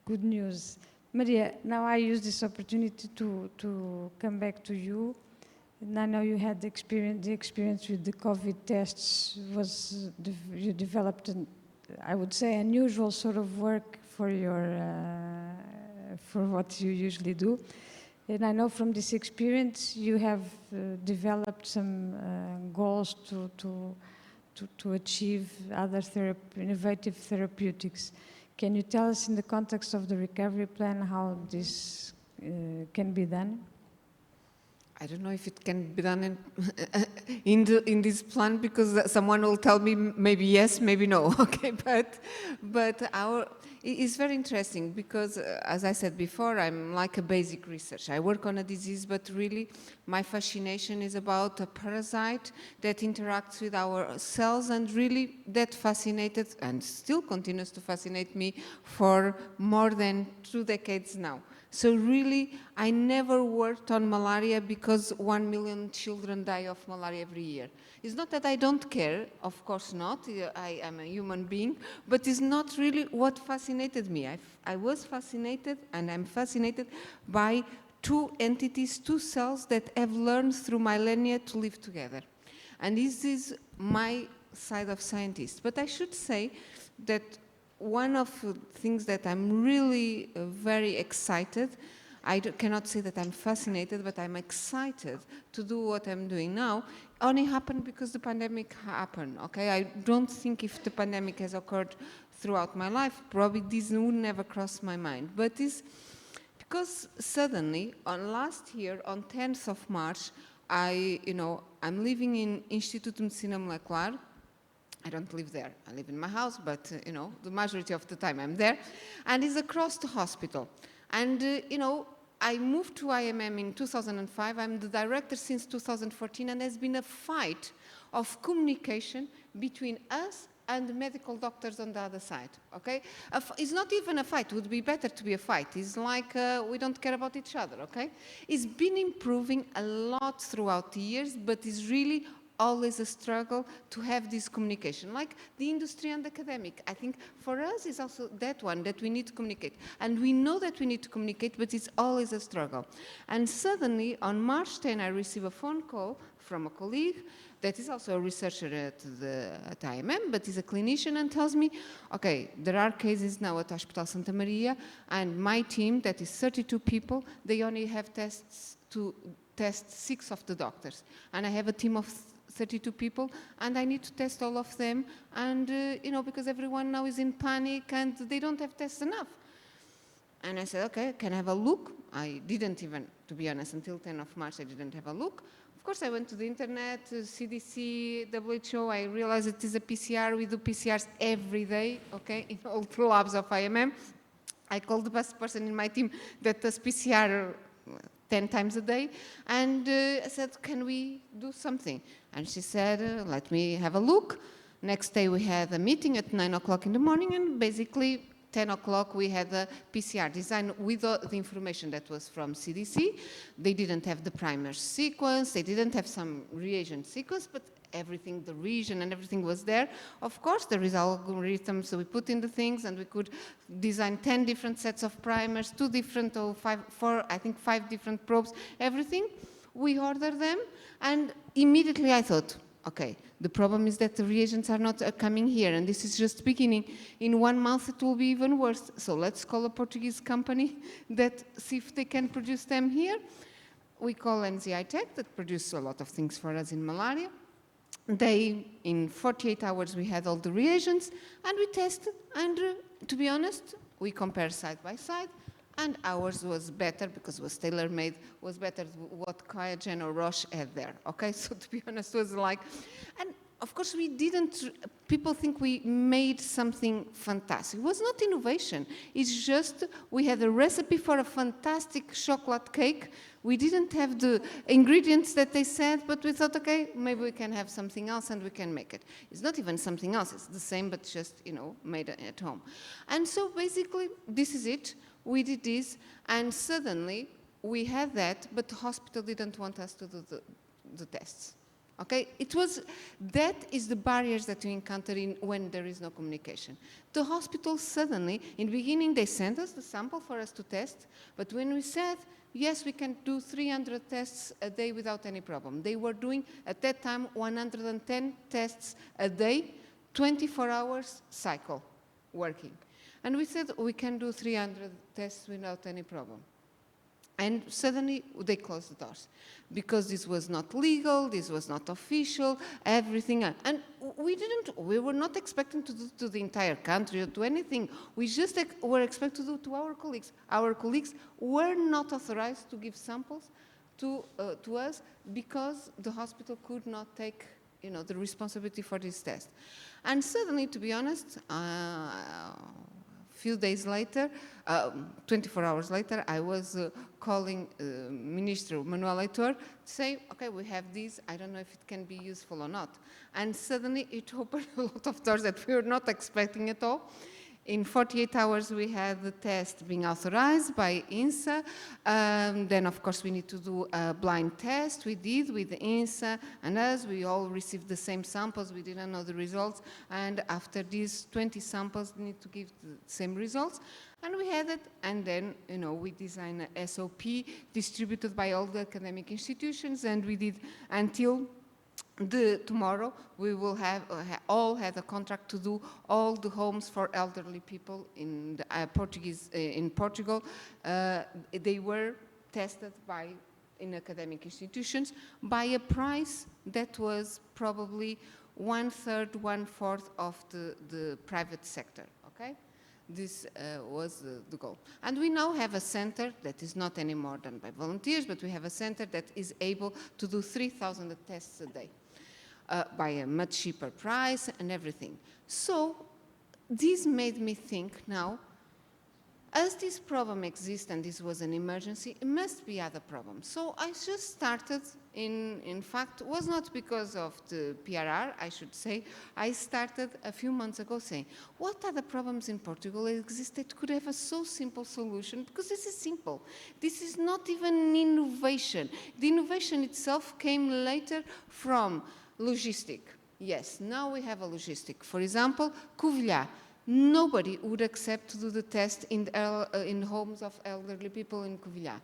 Good news. Maria, now I use this opportunity to come back to you. And I know you had the experience with the COVID tests. You developed, I would say, unusual sort of work for what you usually do. And I know from this experience you have developed some goals to achieve other innovative therapeutics. Can you tell us, in the context of the recovery plan, how this can be done? I don't know if it can be done in this plan, because someone will tell me maybe yes, maybe no. Okay, but it's very interesting, because as I said before, I'm like a basic researcher. I work on a disease, but really my fascination is about a parasite that interacts with our cells, and really that fascinated and still continues to fascinate me for more than 2 decades now. So really, I never worked on malaria because 1 million children die of malaria every year. It's not that I don't care, of course not, I am a human being, but it's not really what fascinated me. I was fascinated, and I'm fascinated by 2 entities, 2 cells that have learned through millennia to live together. And this is my side of scientist. But I should say that one of the things that I'm really very excited, I cannot say that I'm fascinated, but I'm excited to do what I'm doing now, only happened because the pandemic happened, okay? I don't think if the pandemic has occurred throughout my life, probably this would never cross my mind. But it's because suddenly, last year, on 10th of March, I'm living in Instituto de Medicina Molecular, I don't live there. I live in my house, but, you know, the majority of the time I'm there. And it's across the hospital. And, you know, I moved to IMM in 2005. I'm the director since 2014, and there's been a fight of communication between us and the medical doctors on the other side, okay? It's not even a fight. It would be better to be a fight. It's like we don't care about each other, okay? It's been improving a lot throughout the years, but it's really always a struggle to have this communication, like the industry and academic. I think for us it's also that one, that we need to communicate. And we know that we need to communicate, but it's always a struggle. And suddenly, on March 10, I received a phone call from a colleague that is also a researcher at IMM, but is a clinician, and tells me, okay, there are cases now at Hospital Santa Maria, and my team, that is 32 people, they only have tests to test 6 of the doctors. And I have a team of 32 people, and I need to test all of them, and, you know, because everyone now is in panic, and they don't have tests enough. And I said, okay, can I have a look? I didn't even, to be honest, until 10 of March, I didn't have a look. Of course, I went to the internet, CDC, WHO, I realized it is a PCR. We do PCRs every day, okay, in all the labs of IMM. I called the best person in my team that does PCR 10 times a day, and I said, can we do something? And she said, let me have a look. Next day we had a meeting at 9 o'clock in the morning, and basically 10 o'clock we had a PCR design with the information that was from CDC. They didn't have the primer sequence, they didn't have some reagent sequence, but everything, the region and everything was there. Of course, there is algorithms, so we put in the things, and we could design 10 different sets of primers, 2 different or 5 different probes, everything. We ordered them, and immediately I thought, okay, the problem is that the reagents are not coming here, and this is just beginning. In 1 month, it will be even worse. So let's call a Portuguese company that see if they can produce them here. We call NZI Tech, that produces a lot of things for us in malaria. In 48 hours, we had all the reagents, and we tested, and to be honest, we compared side by side, and ours was better because it was tailor-made, was better what QIAGEN or Roche had there, okay? So to be honest, it was like, and of course we didn't, people think we made something fantastic. It was not innovation. It's just, we had a recipe for a fantastic chocolate cake. We didn't have the ingredients that they said, but we thought, okay, maybe we can have something else and we can make it. It's not even something else, it's the same, but just, you know, made at home. And so basically, this is it. We did this, and suddenly we had that, but the hospital didn't want us to do the tests. Okay, that is the barriers that you encounter when there is no communication. The hospital suddenly, in the beginning, they sent us the sample for us to test, but when we said, yes, we can do 300 tests a day without any problem. They were doing, at that time, 110 tests a day, 24 hours cycle working. And we said, we can do 300 tests without any problem. And suddenly, they closed the doors because this was not legal, this was not official, everything. And we were not expecting to do to the entire country or to anything. We just were expecting to do to our colleagues. Our colleagues were not authorized to give samples to us because the hospital could not take, you know, the responsibility for this test. And suddenly, to be honest, few days later, 24 hours later, I was calling Minister Manuel Leitor to say, okay, we have this, I don't know if it can be useful or not. And suddenly it opened a lot of doors that we were not expecting at all. In 48 hours, we had the test being authorized by INSA. Then, of course, we need to do a blind test. We did with the INSA and us. We all received the same samples. We didn't know the results. And after these 20 samples, we need to give the same results. And we had it. And then, you know, we designed a SOP distributed by all the academic institutions. And we did until tomorrow, we will have all had a contract to do all the homes for elderly people in the, in Portugal. They were tested in academic institutions by a price that was probably 1/3, 1/4 of the private sector. Okay. This was the goal. And we now have a center that is not anymore done by volunteers, but we have a center that is able to do 3,000 tests a day. by a much cheaper price and everything. So this made me think now, as this problem exists and this was an emergency, it must be other problems. So I just started, in fact, it was not because of the PRR, I should say. I started a few months ago saying, what are the problems in Portugal that exist that could have a so simple solution? Because this is simple. This is not even an innovation. The innovation itself came later from logistic. Yes, now we have a logistic. For example, Covilhã. Nobody would accept to do the test in homes of elderly people in Covilhã.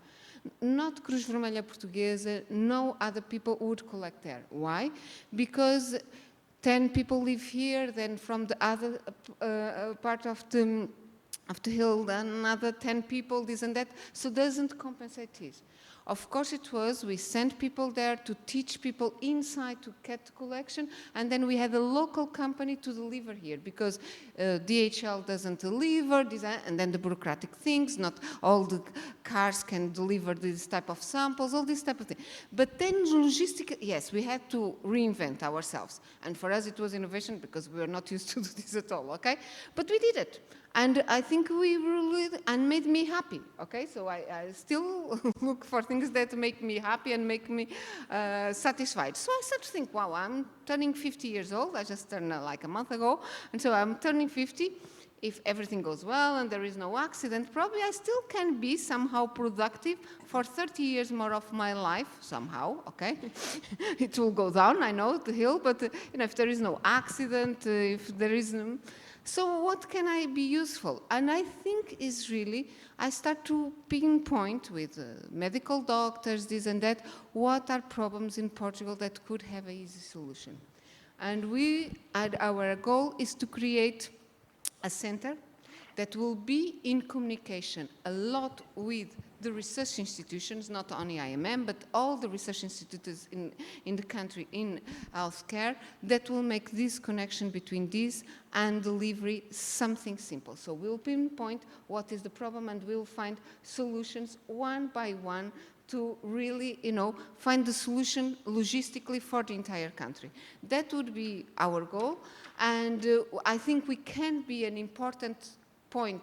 Not Cruz Vermelha Portuguesa, no other people would collect there. Why? Because 10 people live here, then from the other part of the hill, then another 10 people, this and that, so doesn't compensate this. Of course it was, we sent people there to teach people inside to get the collection, and then we had a local company to deliver here, because DHL doesn't deliver, and then the bureaucratic things, not all the cars can deliver this type of samples, all this type of thing. But then logistic, yes, we had to reinvent ourselves. And for us it was innovation, because we were not used to do this at all, okay? But we did it. And I think we really, and made me happy, okay? So I still look for things that make me happy and make me satisfied. So I started to think, wow, I'm turning 50 years old. I just turned like a month ago. And so I'm turning 50. If everything goes well and there is no accident, probably I still can be somehow productive for 30 years more of my life, somehow, okay? It will go down, I know, the hill, but you know, if there is no accident, if there is no... So what can I be useful? And I think is really, I start to pinpoint with medical doctors, this and that, what are problems in Portugal that could have an easy solution. And our goal is to create a center that will be in communication a lot with the research institutions, not only IMM, but all the research institutes in the country in healthcare, that will make this connection between this and delivery something simple. So we'll pinpoint what is the problem and we'll find solutions one by one to really, you know, find the solution logistically for the entire country. That would be our goal, and I think we can be an important point.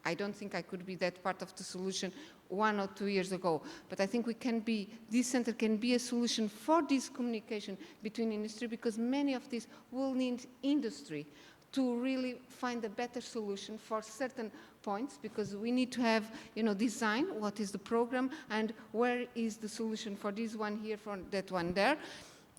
I don't think I could be that part of the solution 1 or 2 years ago, but I think we can be, this center can be a solution for this communication between industry, because many of these will need industry to really find a better solution for certain points, because we need to have, you know, design, what is the program, and where is the solution for this one here, for that one there.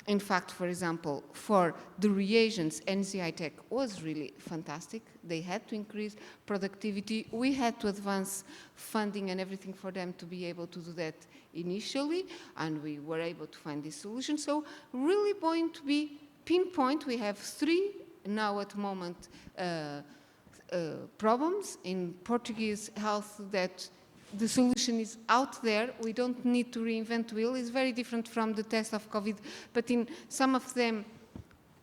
In fact, for example, for the reagents, NZI Tech was really fantastic. They had to increase productivity. We had to advance funding and everything for them to be able to do that initially, and we were able to find this solution. So really going to be pinpoint. We have 3 now at the moment problems in Portuguese health that the solution is out there. We don't need to reinvent the wheel. It's very different from the test of COVID, but in some of them,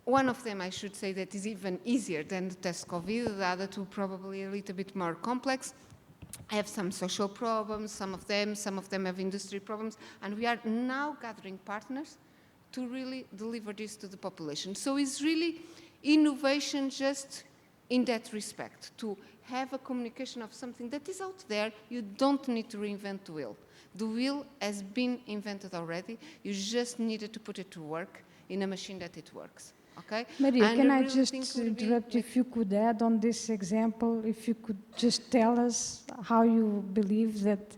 one of them I should say that is even easier than the test COVID, the other 2 probably a little bit more complex. I have some social problems, some of them have industry problems, and we are now gathering partners to really deliver this to the population. So it's really innovation just in that respect, to have a communication of something that is out there. You don't need to reinvent the wheel. The wheel has been invented already. You just needed to put it to work in a machine that it works. Okay? Maria, and can I really just interrupt you? If you could add on this example, if you could just tell us how you believe that,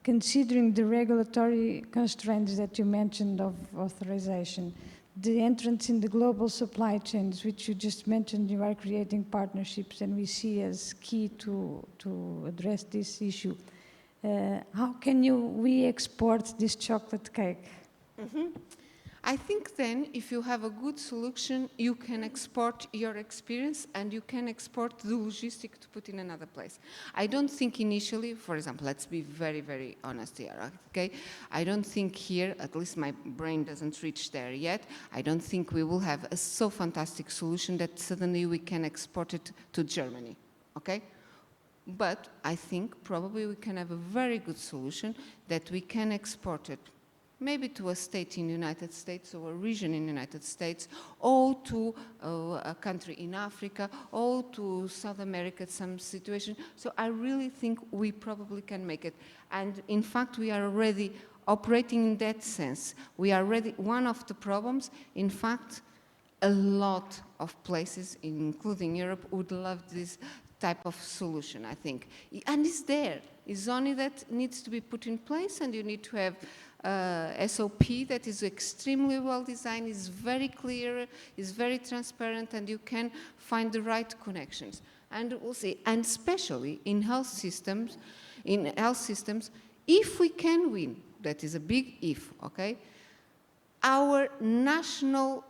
considering the regulatory constraints that you mentioned of authorization, the entrance in the global supply chains, which you just mentioned, you are creating partnerships, and we see as key to address this issue. How can we export this chocolate cake? Mm-hmm. I think then, if you have a good solution, you can export your experience and you can export the logistic to put in another place. I don't think initially, for example, let's be very, very honest here, okay? I don't think here, at least my brain doesn't reach there yet, I don't think we will have a so fantastic solution that suddenly we can export it to Germany, okay? But I think probably we can have a very good solution that we can export it maybe to a state in the United States or a region in the United States, or to a country in Africa, or to South America, some situation. So I really think we probably can make it. And in fact, we are already operating in that sense. We are already, one of the problems, in fact, a lot of places, including Europe, would love this type of solution, I think. And it's there. It's only that needs to be put in place, and you need to have SOP that is extremely well designed, is very clear, is very transparent, and you can find the right connections. And we'll see, and especially in health systems, if we can win, that is a big if, okay, our national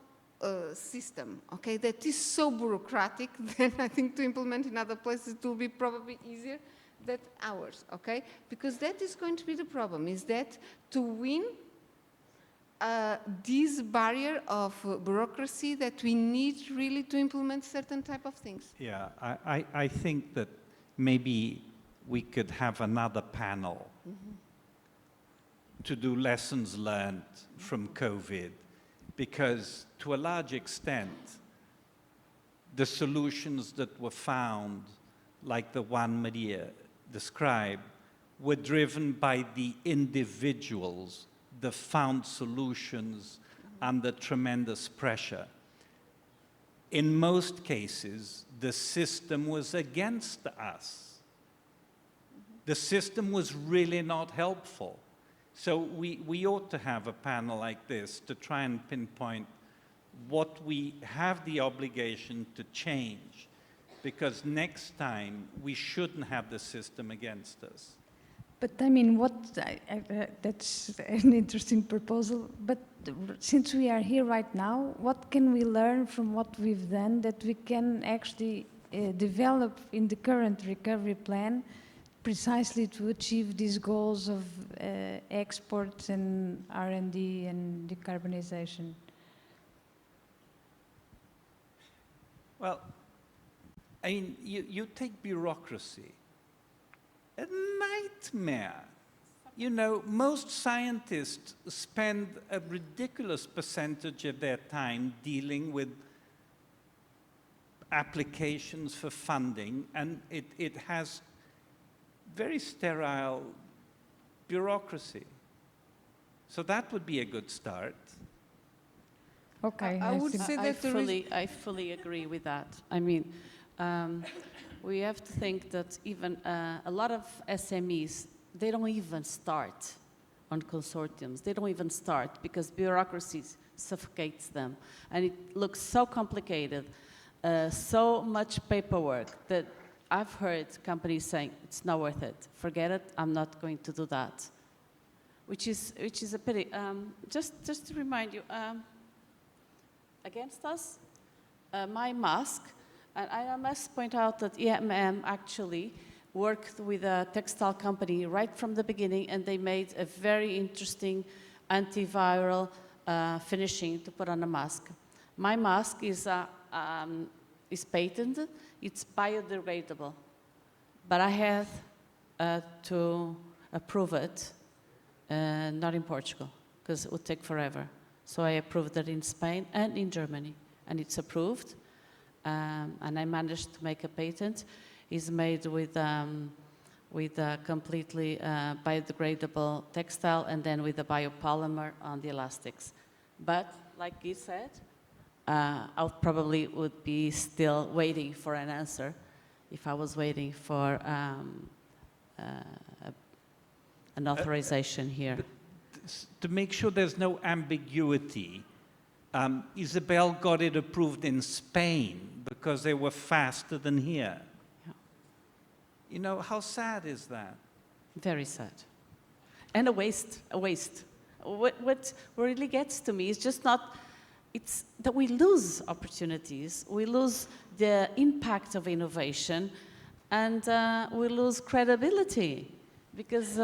system, okay, that is so bureaucratic, then I think to implement in other places it will be probably easier than ours, okay? Because that is going to be the problem, is that to win this barrier of bureaucracy that we need really to implement certain type of things. Yeah, I think that maybe we could have another panel to do lessons learned from COVID, because to a large extent, the solutions that were found, like the one Maria described, were driven by the individuals that found solutions under tremendous pressure. In most cases, the system was against us. The system was really not helpful. So we ought to have a panel like this to try and pinpoint what we have the obligation to change, because next time we shouldn't have the system against us. But I mean, that's an interesting proposal, but since we are here right now, what can we learn from what we've done that we can actually develop in the current recovery plan precisely to achieve these goals of exports and R&D and decarbonization? Well, I mean, you take bureaucracy, a nightmare. You know, most scientists spend a ridiculous percentage of their time dealing with applications for funding, and it has very sterile bureaucracy. So that would be a good start. Okay, I would say that I fully agree with that. I mean, we have to think that even a lot of SMEs, they don't even start on consortiums. They don't even start because bureaucracy suffocates them. And it looks so complicated, so much paperwork that I've heard companies saying, it's not worth it. Forget it, I'm not going to do that. Which is a pity. Just to remind you, against us, my mask, and I must point out that EMM actually worked with a textile company right from the beginning, and they made a very interesting antiviral finishing to put on a mask. My mask is patented, it's biodegradable, but I had to approve it, not in Portugal, because it would take forever. So I approved it in Spain and in Germany, and it's approved, and I managed to make a patent. It's made with a completely biodegradable textile and then with a biopolymer on the elastics. But like Guy said, I probably would be still waiting for an answer if I was waiting for an authorization here. To make sure there's no ambiguity, Isabel got it approved in Spain because they were faster than here. Yeah. You know, how sad is that? Very sad. And a waste. What really gets to me is just not, it's that we lose opportunities, we lose the impact of innovation, and we lose credibility. Because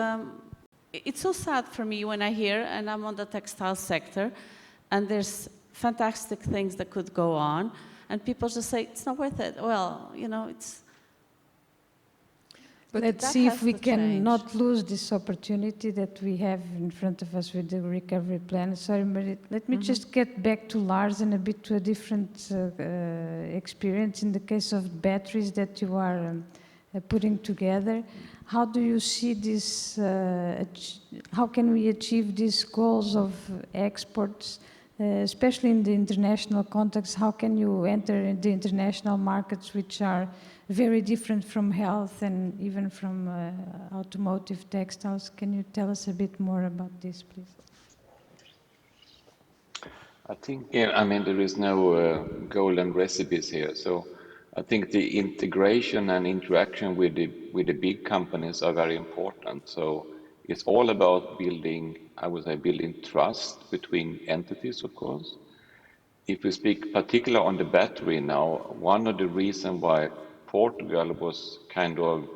it's so sad for me when I hear, and I'm on the textile sector, and there's fantastic things that could go on, and people just say, it's not worth it. Well, you know, it's... But let's that see if has we to can change. not lose this opportunity that we have in front of us with the recovery plan. Sorry, Marit, let me just get back to Lars and a bit to a different experience in the case of batteries that you are putting together. How do you see this, how can we achieve these goals of exports, especially in the international context? How can you enter the international markets which are very different from health and even from automotive textiles? Can you tell us a bit more about this, please? I think, yeah, I mean, there is no golden recipes here. So I think the integration and interaction with the big companies are very important. So it's all about building, I would say, building trust between entities, of course. If we speak particularly on the battery now, one of the reasons why Portugal was kind of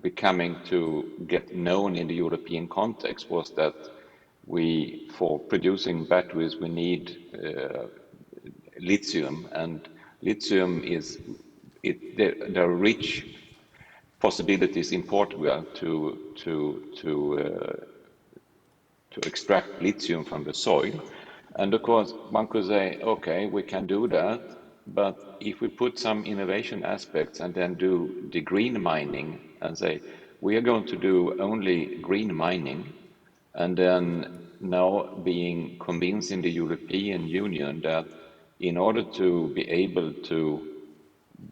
becoming to get known in the European context was that we, for producing batteries, we need lithium, and lithium is, there are rich possibilities in Portugal to extract lithium from the soil. And of course, one could say, okay, we can do that, but if we put some innovation aspects and then do the green mining and say, we are going to do only green mining, and then now being convinced in the European Union that in order to be able to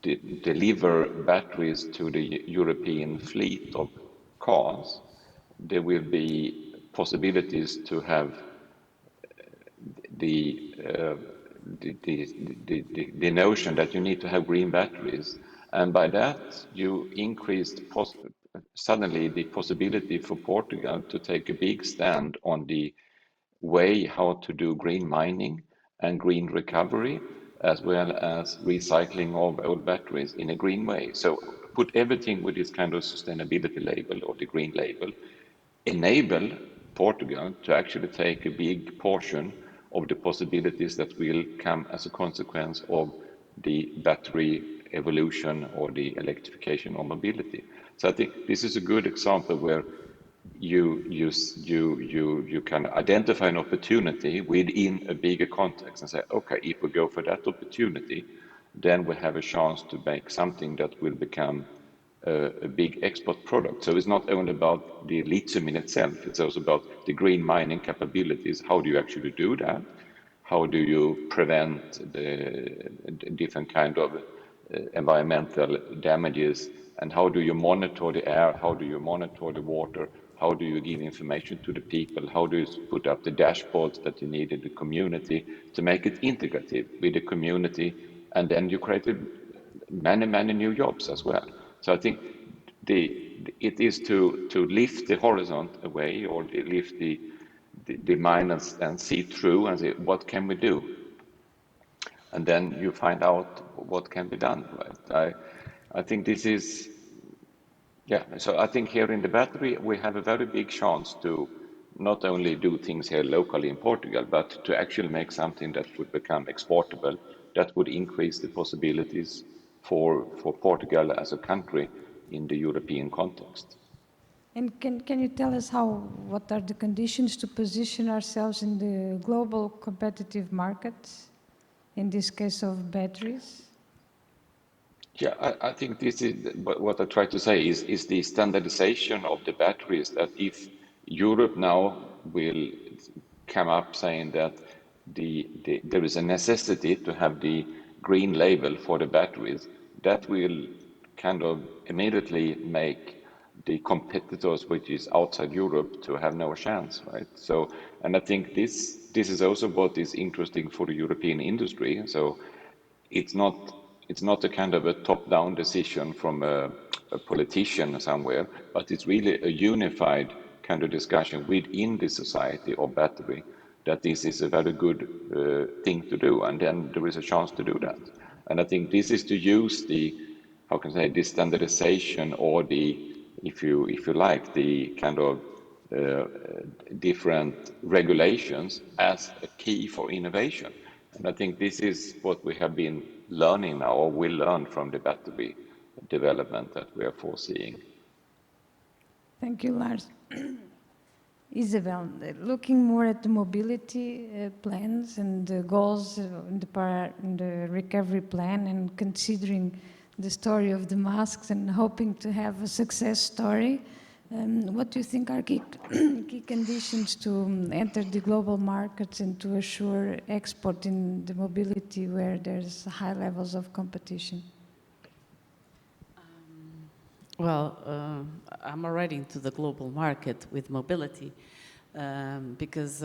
deliver batteries to the European fleet of cars, there will be possibilities to have the notion that you need to have green batteries, and by that you increased suddenly the possibility for Portugal to take a big stand on the way how to do green mining and green recovery, as well as recycling of old batteries in a green way. So put everything with this kind of sustainability label or the green label, enable Portugal to actually take a big portion of the possibilities that will come as a consequence of the battery evolution or the electrification of mobility. So I think this is a good example where you can identify an opportunity within a bigger context and say, okay, if we go for that opportunity, then we have a chance to make something that will become a big export product. So it's not only about the lithium in itself, it's also about the green mining capabilities. How do you actually do that? How do you prevent the different kind of environmental damages? And how do you monitor the air? How do you monitor the water? How do you give information to the people? How do you put up the dashboards that you need in the community to make it integrative with the community? And then you created many, many new jobs as well. So I think it is to lift the horizon away, or lift the mind and see through and say, what can we do? And then you find out what can be done, right? I think this is, yeah, so I think here in the battery, we have a very big chance to not only do things here locally in Portugal, but to actually make something that would become exportable, that would increase the possibilities for Portugal as a country in the European context. And can you tell us what are the conditions to position ourselves in the global competitive markets, in this case of batteries? Yeah, I think this is what I try to say is the standardization of the batteries, that if Europe now will come up saying that there is a necessity to have the green label for the batteries, that will kind of immediately make the competitors which is outside Europe to have no chance, right? So, and I think this is also what is interesting for the European industry. So it's not a kind of a top-down decision from a politician somewhere, but it's really a unified kind of discussion within the society of battery, that this is a very good thing to do, and then there is a chance to do that. And I think this is to use the, how can I say, the standardization, or the, if you like, the kind of different regulations as a key for innovation. And I think this is what we have been learning now, or will learn from the battery development that we are foreseeing. Thank you, Lars. Isabel, looking more at the mobility plans and the goals in the recovery plan, and considering the story of the masks and hoping to have a success story, what do you think are key conditions to enter the global markets and to assure export in the mobility where there's high levels of competition? Well, I'm already into the global market with mobility because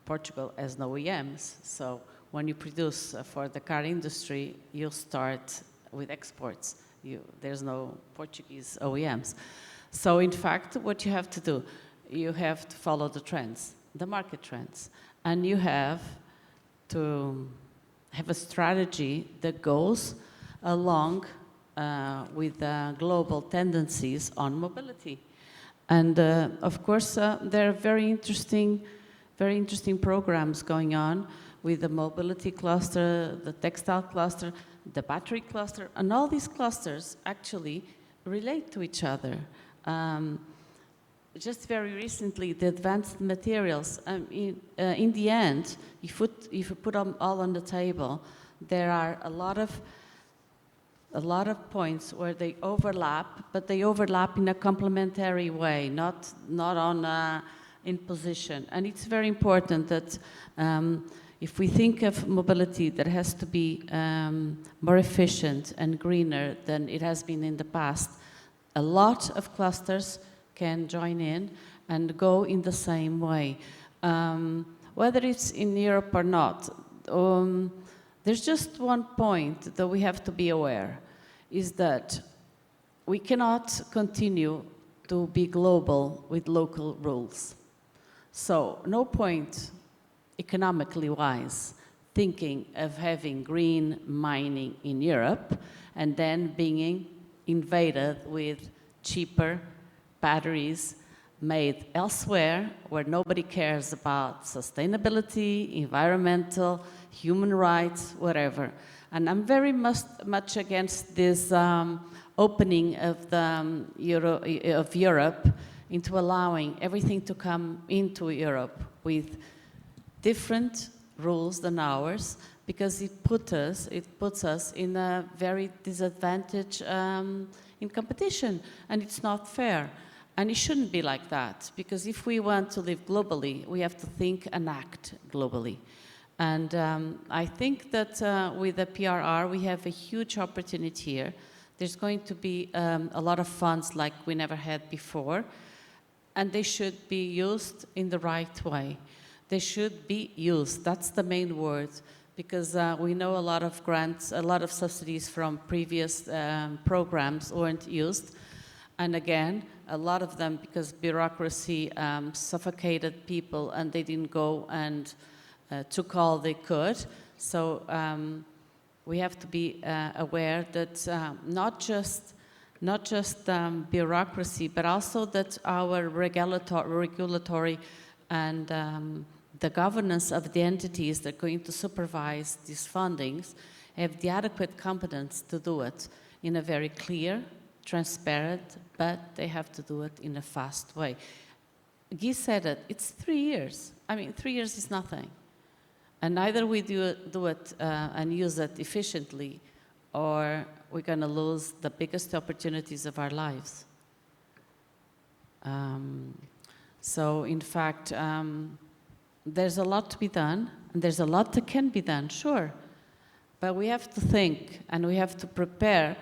Portugal has no OEMs. So when you produce for the car industry, you start with exports. There's no Portuguese OEMs. So in fact, what you have to do, you have to follow the trends, the market trends, and you have to have a strategy that goes along with global tendencies on mobility. And of course, there are very interesting programs going on with the mobility cluster, the textile cluster, the battery cluster, and all these clusters actually relate to each other. Just very recently, the advanced materials, in the end, if you put them all on the table, there are a lot of points where they overlap, but they overlap in a complementary way, not on in position. And it's very important that if we think of mobility that has to be more efficient and greener than it has been in the past, a lot of clusters can join in and go in the same way. Whether it's in Europe or not, there's just one point that we have to be aware, is that we cannot continue to be global with local rules. So no point, economically wise, thinking of having green mining in Europe and then being invaded with cheaper batteries made elsewhere where nobody cares about sustainability, environmental, human rights, whatever. And I'm very much against this opening of Europe into allowing everything to come into Europe with different rules than ours, because it puts us in a very disadvantage in competition, and it's not fair. And it shouldn't be like that, because if we want to live globally, we have to think and act globally. And I think that with the PRR, we have a huge opportunity here. There's going to be a lot of funds like we never had before, and they should be used in the right way. They should be used. That's the main word, because we know a lot of grants, a lot of subsidies from previous programs weren't used. And again, a lot of them, because bureaucracy suffocated people and they didn't go and took all they could. So we have to be aware that not just bureaucracy, but also that our regulatory and the governance of the entities that are going to supervise these fundings have the adequate competence to do it in a very clear, transparent, but they have to do it in a fast way. Guy said it, it's 3 years. I mean, 3 years is nothing. And either we do it and use it efficiently, or we're going to lose the biggest opportunities of our lives. So, in fact, there's a lot to be done, and there's a lot that can be done, sure. But we have to think, and we have to prepare.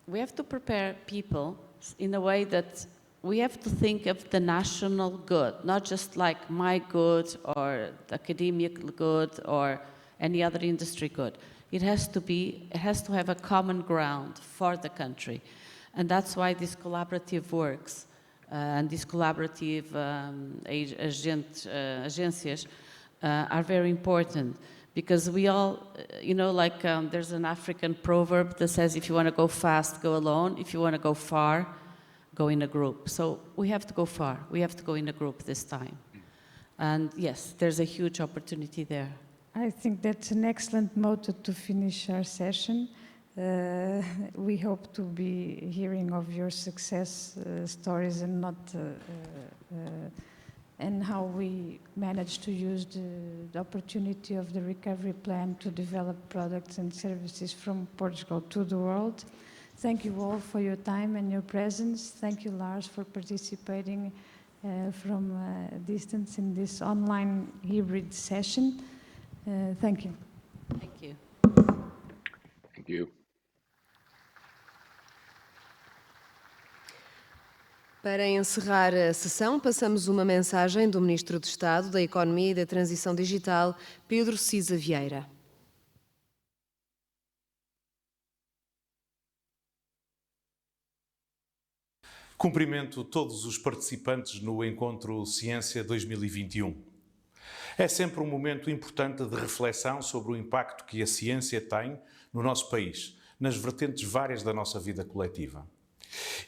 We have to prepare people in a way that we have to think of the national good, not just like my good or the academic good or any other industry good. It has to have a common ground for the country. And that's why this collaborative works and these collaborative agencias are very important. Because we all, like there's an African proverb that says, if you want to go fast, go alone. If you want to go far, go in a group. So we have to go far. We have to go in a group this time. And yes, there's a huge opportunity there. I think that's an excellent motto to finish our session. We hope to be hearing of your success stories and not and how we managed to use the opportunity of the recovery plan to develop products and services from Portugal to the world. Thank you all for your time and your presence. Thank you, Lars, for participating from a distance in this online hybrid session. Thank you. Thank you. Thank you. Para encerrar a sessão, passamos uma mensagem do Ministro de Estado da Economia e da Transição Digital, Pedro Cisa Vieira. Cumprimento todos os participantes no Encontro Ciência 2021. É sempre um momento importante de reflexão sobre o impacto que a ciência tem no nosso país, nas vertentes várias da nossa vida coletiva.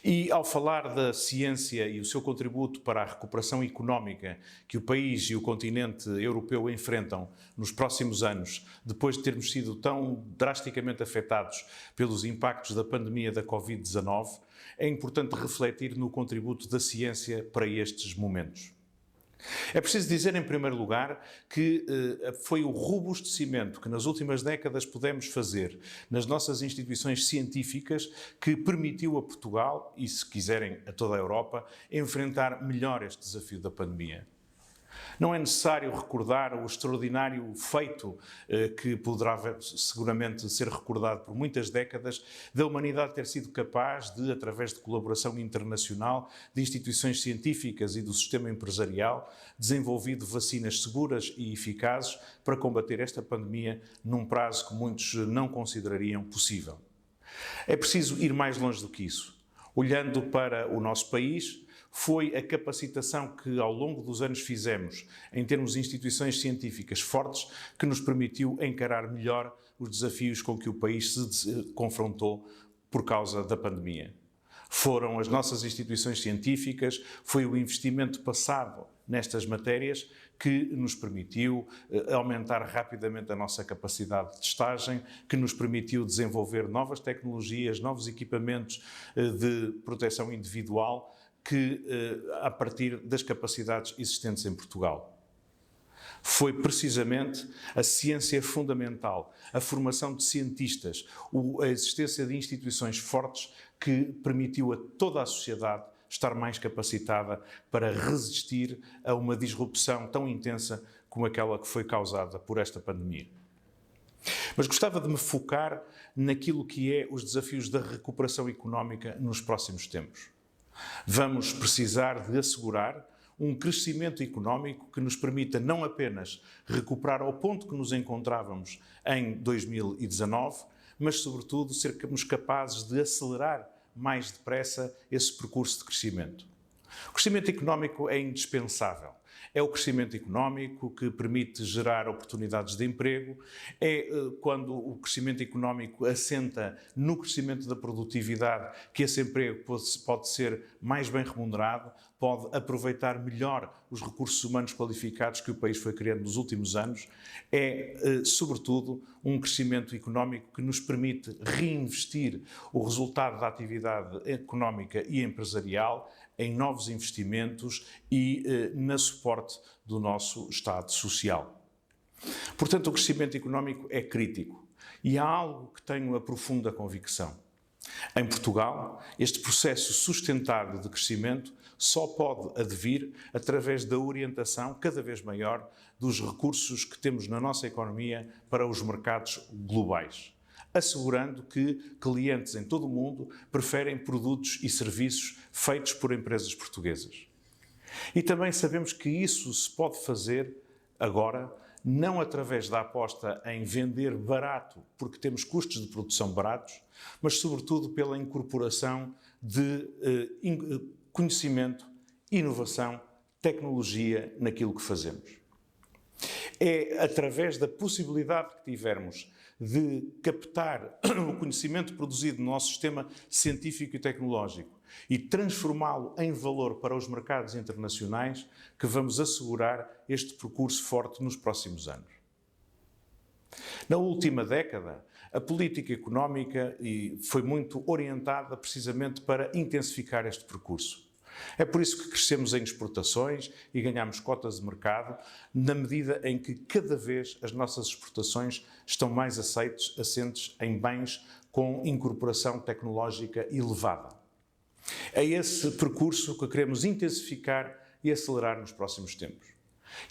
E ao falar da ciência e o seu contributo para a recuperação económica que o país e o continente europeu enfrentam nos próximos anos, depois de termos sido tão drasticamente afetados pelos impactos da pandemia da Covid-19, é importante refletir no contributo da ciência para estes momentos. É preciso dizer, em primeiro lugar, que foi o robustecimento que nas últimas décadas pudemos fazer nas nossas instituições científicas que permitiu a Portugal, e se quiserem a toda a Europa, enfrentar melhor este desafio da pandemia. Não é necessário recordar o extraordinário feito que poderá seguramente ser recordado por muitas décadas da humanidade ter sido capaz de, através de colaboração internacional de instituições científicas e do sistema empresarial, desenvolvido vacinas seguras e eficazes para combater esta pandemia num prazo que muitos não considerariam possível. É preciso ir mais longe do que isso. Olhando para o nosso país, foi a capacitação que ao longo dos anos fizemos em termos de instituições científicas fortes que nos permitiu encarar melhor os desafios com que o país se confrontou por causa da pandemia. Foram as nossas instituições científicas, foi o investimento passado nestas matérias que nos permitiu aumentar rapidamente a nossa capacidade de testagem, que nos permitiu desenvolver novas tecnologias, novos equipamentos de proteção individual, que a partir das capacidades existentes em Portugal. Foi precisamente a ciência fundamental, a formação de cientistas, a existência de instituições fortes que permitiu a toda a sociedade estar mais capacitada para resistir a uma disrupção tão intensa como aquela que foi causada por esta pandemia. Mas gostava de me focar naquilo que é os desafios da recuperação económica nos próximos tempos. Vamos precisar de assegurar um crescimento económico que nos permita não apenas recuperar ao ponto que nos encontrávamos em 2019, mas, sobretudo, sermos capazes de acelerar mais depressa esse percurso de crescimento. O crescimento económico é indispensável. É o crescimento económico que permite gerar oportunidades de emprego, é quando o crescimento económico assenta no crescimento da produtividade que esse emprego pode ser mais bem remunerado, pode aproveitar melhor os recursos humanos qualificados que o país foi criando nos últimos anos, é, sobretudo, um crescimento económico que nos permite reinvestir o resultado da atividade económica e empresarial em novos investimentos e na suporte do nosso Estado social. Portanto, o crescimento económico é crítico e há algo que tenho a profunda convicção. Em Portugal, este processo sustentado de crescimento só pode advir através da orientação cada vez maior dos recursos que temos na nossa economia para os mercados globais, assegurando que clientes em todo o mundo preferem produtos e serviços feitos por empresas portuguesas. E também sabemos que isso se pode fazer agora, não através da aposta em vender barato, porque temos custos de produção baratos, mas sobretudo pela incorporação de conhecimento, inovação, tecnologia naquilo que fazemos. É através da possibilidade que tivermos de captar o conhecimento produzido no nosso sistema científico e tecnológico e transformá-lo em valor para os mercados internacionais que vamos assegurar este percurso forte nos próximos anos. Na última década, A política económica foi muito orientada precisamente para intensificar este percurso. É por isso que crescemos em exportações e ganhamos cotas de mercado, na medida em que cada vez as nossas exportações estão mais assentes em bens com incorporação tecnológica elevada. É esse percurso que queremos intensificar e acelerar nos próximos tempos.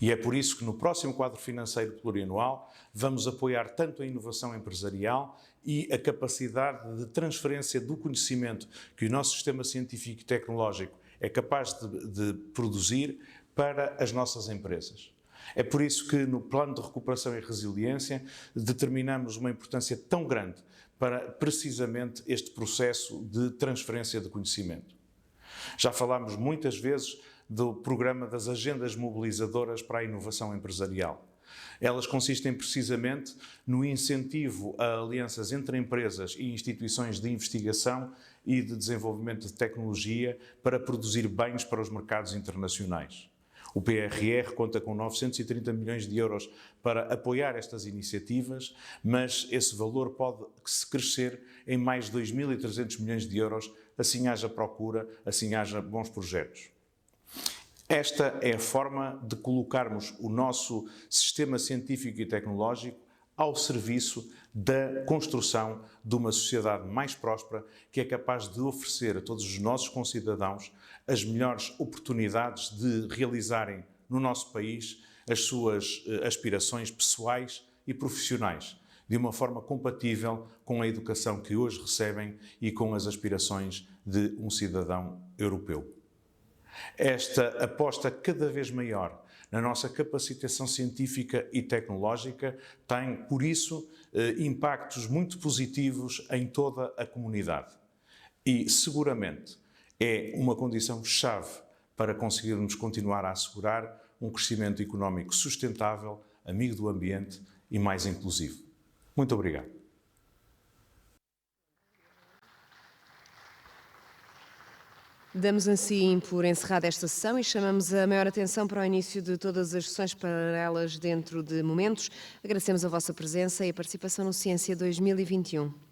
E é por isso que no próximo quadro financeiro plurianual vamos apoiar tanto a inovação empresarial e a capacidade de transferência do conhecimento que o nosso sistema científico e tecnológico é capaz de produzir para as nossas empresas. É por isso que no plano de recuperação e resiliência determinamos uma importância tão grande para precisamente este processo de transferência de conhecimento. Já falámos muitas vezes do programa das agendas mobilizadoras para a inovação empresarial. Elas consistem precisamente no incentivo a alianças entre empresas e instituições de investigação e de desenvolvimento de tecnologia para produzir bens para os mercados internacionais. O PRR conta com 930 milhões de euros para apoiar estas iniciativas, mas esse valor pode-se crescer em mais 2.300 milhões de euros, assim haja procura, assim haja bons projetos. Esta é a forma de colocarmos o nosso sistema científico e tecnológico ao serviço da construção de uma sociedade mais próspera que é capaz de oferecer a todos os nossos concidadãos as melhores oportunidades de realizarem no nosso país as suas aspirações pessoais e profissionais, de uma forma compatível com a educação que hoje recebem e com as aspirações de um cidadão europeu. Esta aposta cada vez maior na nossa capacitação científica e tecnológica tem, por isso, impactos muito positivos em toda a comunidade. E, seguramente, é uma condição-chave para conseguirmos continuar a assegurar um crescimento económico sustentável, amigo do ambiente e mais inclusivo. Muito obrigado. Damos assim por encerrada esta sessão e chamamos a maior atenção para o início de todas as sessões paralelas dentro de momentos. Agradecemos a vossa presença e a participação no Ciência 2021.